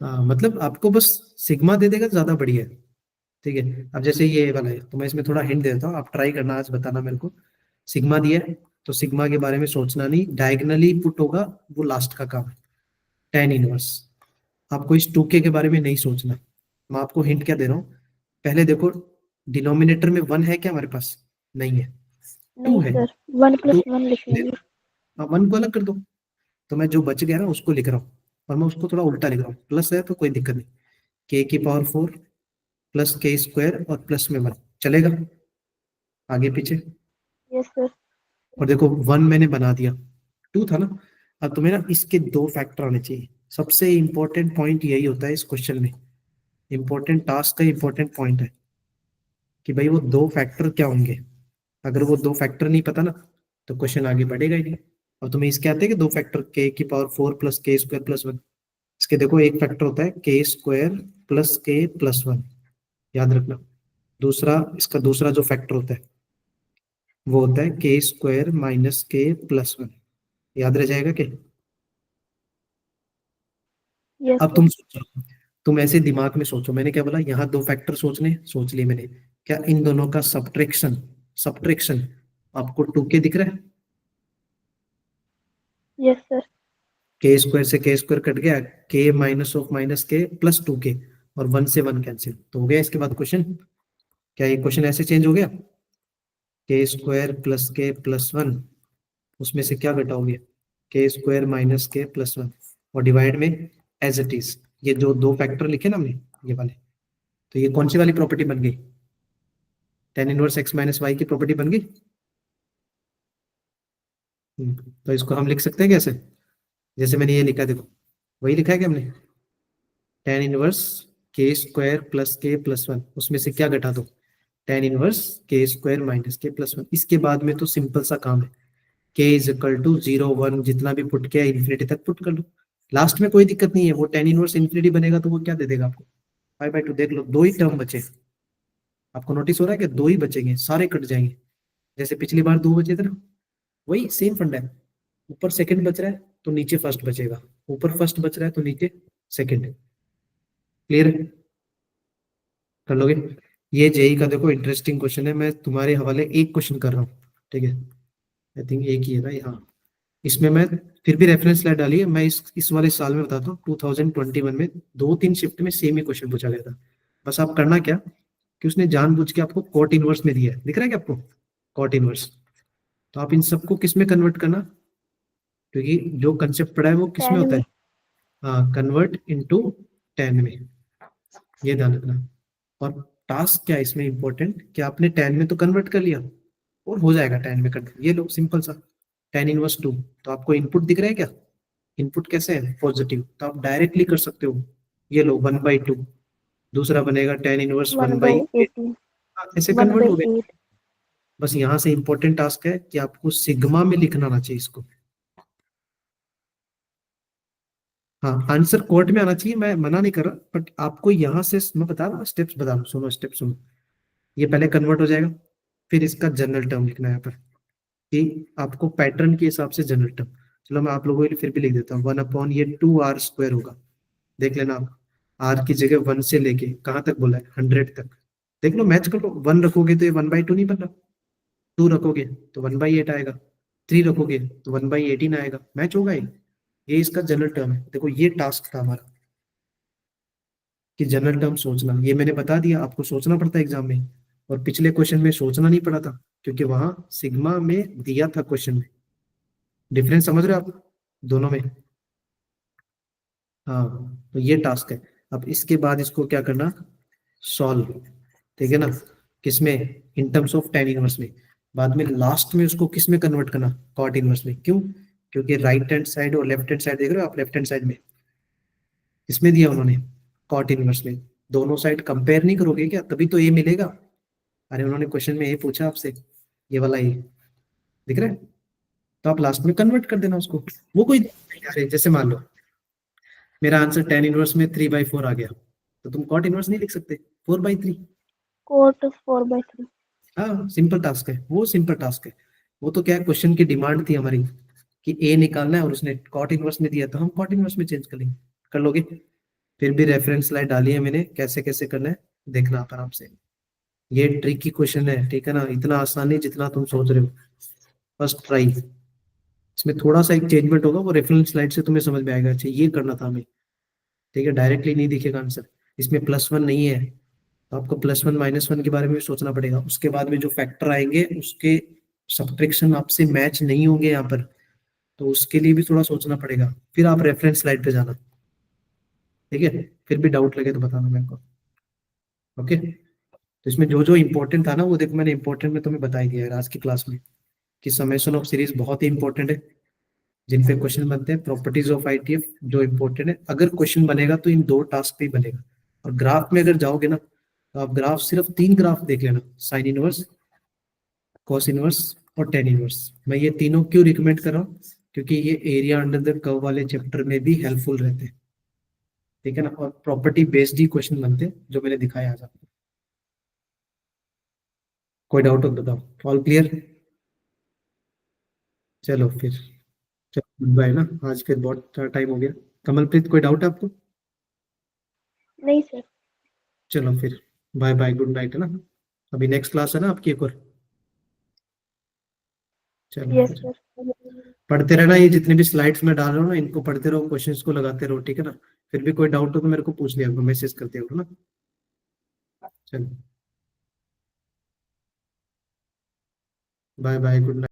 हाँ मतलब आपको बस सिग्मा दे देगा तो ज्यादा बढ़िया है, ठीक है। अब जैसे ये वाला है तो मैं इसमें थोड़ा हिंट देता हूँ, आप ट्राई करना आज, बताना मेरे को। सिग्मा दिया है तो सिग्मा के बारे में सोचना नहीं, डायगनली पुट होगा वो लास्ट का काम है, tan इनवर्स। आपको इस 2k के बारे में नहीं सोचना, मैं आपको हिंट क्या दे रहा हूँ, पहले देखो डिनोमिनेटर में 1 है क्या हमारे पास, नहीं है, 2 नहीं है, सर, 1 2 + 1 लिखेंगे। 1 को अलग कर दो, तो मैं जो बच गया ना उसको लिख रहा हूँ, और मैं उसको थोड़ा उल्टा लिख रहा हूँ, प्लस है तो कोई दिक्कत नहीं, के की पावर 4 प्लस के स्क्वायर और प्लस में 1 चलेगा, आगे पीछे। Yes sir. और देखो 1 मैंने बना दिया, 2 था ना। अब तुम्हें ना इसके 2 फैक्टर आने चाहिए, सबसे इंपॉर्टेंट पॉइंट यही होता है इस क्वेश्चन में, इंपॉर्टेंट टास्क का इंपॉर्टेंट पॉइंट है कि भाई वो 2 फैक्टर क्या होंगे। अगर वो 2 फैक्टर नहीं पता ना तो क्वेश्चन आगे बढ़ेगा ही नहीं। अब तुम्हें इसके आते हैं कि 2 फैक्टर, के की पावर 4 प्लस के स्क्वायर प्लस 1। इसके देखो एक फैक्टर होता है के स्क्वायर प्लस के प्लस 1, याद रखना। दूसरा, इसका दूसरा जो फैक्टर होता है वो होता है के स्क्वायर माइनस के प्लस 1, याद रह जाएगा क्या? यस अब सर। तुम सोचो, तुम ऐसे दिमाग में सोचो, मैंने क्या बोला, यहाँ 2 फैक्टर सोचने, सोच लिए मैंने। क्या इन दोनों का सब्ट्रैक्शन, सब्ट्रैक्शन आपको 2k दिख रहा है? Yes sir. के स्क्वायर से के स्क्वायर कट गया, के माइनस ऑफ माइनस के प्लस 2k, और 1 से 1 कैंसिल, तो हो गया इसके बाद क्वेश्चन। क्या ये क्वेश्चन ऐसे चेंज हो गया? के स्क्वायर प्लस के प्लस 1, उसमें से क्या घटाओगे, के स्क्वायर माइनस के प्लस 1, और डिवाइड में एज इट इज, ये जो 2 फैक्टर लिखे ना हमने ये वाले, तो ये कौन सी वाली प्रॉपर्टी बन गई, tan inverse x minus y की प्रॉपर्टी बन गई। तो इसको हम लिख सकते हैं कैसे, जैसे मैंने ये लिखा, देखो वही लिखा है कि हमने, tan इनवर्स के स्क्वायर प्लस के प्लस 1, उसमें से क्या घटा दो, tan इनवर्स के स्क्वायर माइनस के प्लस 1। इसके बाद में तो सिंपल सा काम है, के इज इक्वल टू 0 1 जितना भी पुट किया इन्फिनिटी तक पुट कर लो, लास्ट में कोई दिक्कत नहीं है। वो tan इनवर्स इन्फिनिटी बनेगा तो वो क्या दे देगा आपको, 5/2। देख लो 2 ही टर्म बचे, आपको नोटिस हो रहा है कि 2 ही बचेंगे, सारे कट जाएंगे। जैसे पिछली बार 2 बचे थे ना, वही सेम फंडा है। ऊपर सेकंड बच रहा है तो नीचे फर्स्ट बचेगा, ऊपर फर्स्ट बच रहा है तो नीचे सेकंड। क्लियर है, कर लोगे? ये जेई का देखो इंटरेस्टिंग क्वेश्चन है, मैं तुम्हारे हवाले एक क्वेश्चन कर रहा हूँ, ठीक है, आई थिंक एक ही है ना, हाँ। इसमें मैं फिर भी रेफरेंस स्लाइड डाली है, मैं इस वाले साल में बताता हूँ, 2021 में 2-3 शिफ्ट में सेम ही क्वेश्चन पूछा गया था। बस आप करना क्या कि उसने जानबूझ के आपको कॉट इनवर्स में दिया है, दिख रहा है क्या आपको, कॉट इनवर्स। तो आप इन सबको किस में कन्वर्ट करना, क्योंकि जो कंसेप्ट पढ़ा है वो किस में 10 होता में। है, हाँ, कन्वर्ट इनटू 10 में, ये ध्यान रखना। और टास्क क्या है इसमें इंपॉर्टेंट, कि आपने 10 में तो कन्वर्ट कर लिया और हो जाएगा 10 में कन्वर्ट, ये लो सिंपल सा, tan इनवर्स 2। तो आपको इनपुट दिख रहा है क्या, इनपुट कैसे है, पॉजिटिव, तो आप डायरेक्टली कर सकते हो, ये लो 1/2। दूसरा बनेगा tan इनवर्स 1/8, 1/18। ऐसे कन्वर्ट हो गए। 1/8। बस यहाँ से इंपॉर्टेंट टास्क है कि आपको सिग्मा में लिखना आना चाहिए इसको। हाँ, आंसर कोर्ट में आना चाहिए, मैं मना नहीं कर रहा, बट आपको यहाँ से मैं बता रहा हूँ, स्टेप्स बता रहा हूँ, सुनो स्टेप सुनो। ये पहले कन्वर्ट हो जाएगा, फिर इसका जनरल टर्म लिखना है यहाँ पर, कि आपको पैटर्न के हिसाब से जनरल टर्म। चलो मैं आप लोगों के लिए फिर भी लिख देता हूँ, 1/, ये 2r² होगा, देख लेना आप, आर की जगह 1 से लेके कहाँ तक बोला है, 100 तक। देख लो, मैच कर लो, 1 रखोगे तो ये 1/2 नहीं बन रहा, 2 रखोगे तो 1/8 आएगा, 3 रखोगे तो 1/18 आएगा, मैच होगा ये इसका जनरल टर्म है। देखो ये टास्क था हमारा कि जनरल टर्म सोचना, ये मैंने बता दिया, आपको सोचना पड़ता है एग्जाम में, और पिछले क्वेश्चन में सोचना नहीं पड़ा था, क्योंकि वहां सिग्मा में दिया था क्वेश्चन में। डिफरेंस समझ रहे हो आप दोनों में? हाँ, तो ये टास्क है। अब इसके बाद इसको क्या करना, सॉल्व, ठीक है ना, किसमें, in terms of tan inverse में। बाद में लास्ट में उसको किस में कन्वर्ट करना, कॉट इनवर्स में। क्यों? क्योंकि राइट हैंड साइड और लेफ्ट हैंड साइड देख रहे हो आप, लेफ्ट हैंड साइड में इसमें दिया उन्होंने, कॉट इनवर्स में। दोनों साइड कंपेयर नहीं करोगे क्या, तभी तो ये मिलेगा। अरे उन्होंने क्वेश्चन में ये पूछा आपसे, ये वाला ये दिख रहा है, तो आप लास्ट में कन्वर्ट कर देना उसको। वो कोई, अरे जैसे मान लो मेरा आंसर tan इनवर्स में 3/4 आ गया, तो तुम कॉट इनवर्स नहीं लिख सकते, 4/3। कोट 4/3। हाँ, सिंपल टास्क है वो, सिंपल टास्क है वो। तो क्या क्वेश्चन की डिमांड थी हमारी कि ए निकालना है, और उसने कॉट इनवर्स में दिया, तो हम कॉट इनवर्स में चेंज कर लेंगे, कर लोगे? फिर भी रेफरेंस स्लाइड डाली है मैंने, कैसे कैसे करना है देखना आप आराम से। ये ट्रिकी क्वेश्चन है, ठीक है ना, इतना आसान नहीं जितना तुम सोच रहे हो। फर्स्ट ट्राई, इसमें थोड़ा सा एक चेंजमेंट होगा, वो रेफरेंस स्लाइड से तुम्हें समझ में आएगा, अच्छा ये करना था हमें, ठीक है, डायरेक्टली नहीं दिखेगा आंसर। इसमें +1 नहीं है, तो आपको +1 -1 के बारे में भी सोचना पड़ेगा। उसके बाद में जो फैक्टर आएंगे उसके सब्ट्रैक्शन आपसे मैच नहीं होंगे यहाँ पर, तो उसके लिए भी थोड़ा सोचना पड़ेगा। फिर आप रेफरेंस स्लाइड पे जाना, ठीक है, फिर भी डाउट लगे तो बताना मेरे को। ओके, तो इसमें जो जो इंपॉर्टेंट था ना वो देखो मैंने इंपॉर्टेंट में तुम्हें बता ही दिया है आज की क्लास में, कि समेशन ऑफ सीरीज बहुत ही इंपॉर्टेंट है, जिन पे क्वेश्चन बनते हैं। प्रॉपर्टीज ऑफ आईटीएफ जो इंपॉर्टेंट है, अगर क्वेश्चन बनेगा तो इन 2 टास्क पे ही बनेगा। और ग्राफ में अगर जाओगे ना तो आप ग्राफ सिर्फ 3 ग्राफ देख लेना, साइन इनवर्स, कॉस इनवर्स और टेन इनवर्स। मैं ये तीनों क्यों रिकमेंड कर रहा हूँ, क्योंकि ये एरिया अंडर द कर्व वाले चैप्टर में भी हेल्पफुल रहते हैं, ठीक है ना। और प्रॉपर्टी बेस्ड ही क्वेश्चन बनते हैं जो मैंने दिखाया आज आपको। कोई डाउट हो तो बताओ। All clear? चलो फिर, चलो बाय ना, आज फिर बहुत टाइम हो गया। कमलप्रीत कोई डाउट है आपको? नहीं सर। चलो फिर बाय बाय, गुड नाइट है ना। अभी नेक्स्ट क्लास है ना आपकी एक और। चलो यस फिर सर। पढ़ते रहना, ये जितने भी स्लाइड्स में डाल रहा हूँ ना इनको पढ़ते रहो, क्वेश्चंस को लगाते रहो, ठीक है ना। फिर भी कोई डाउट हो तो मेरे को पूछ लिया करो, मैसेज कर दिया करो ना। चलो बाय बाय, गुड नाइट।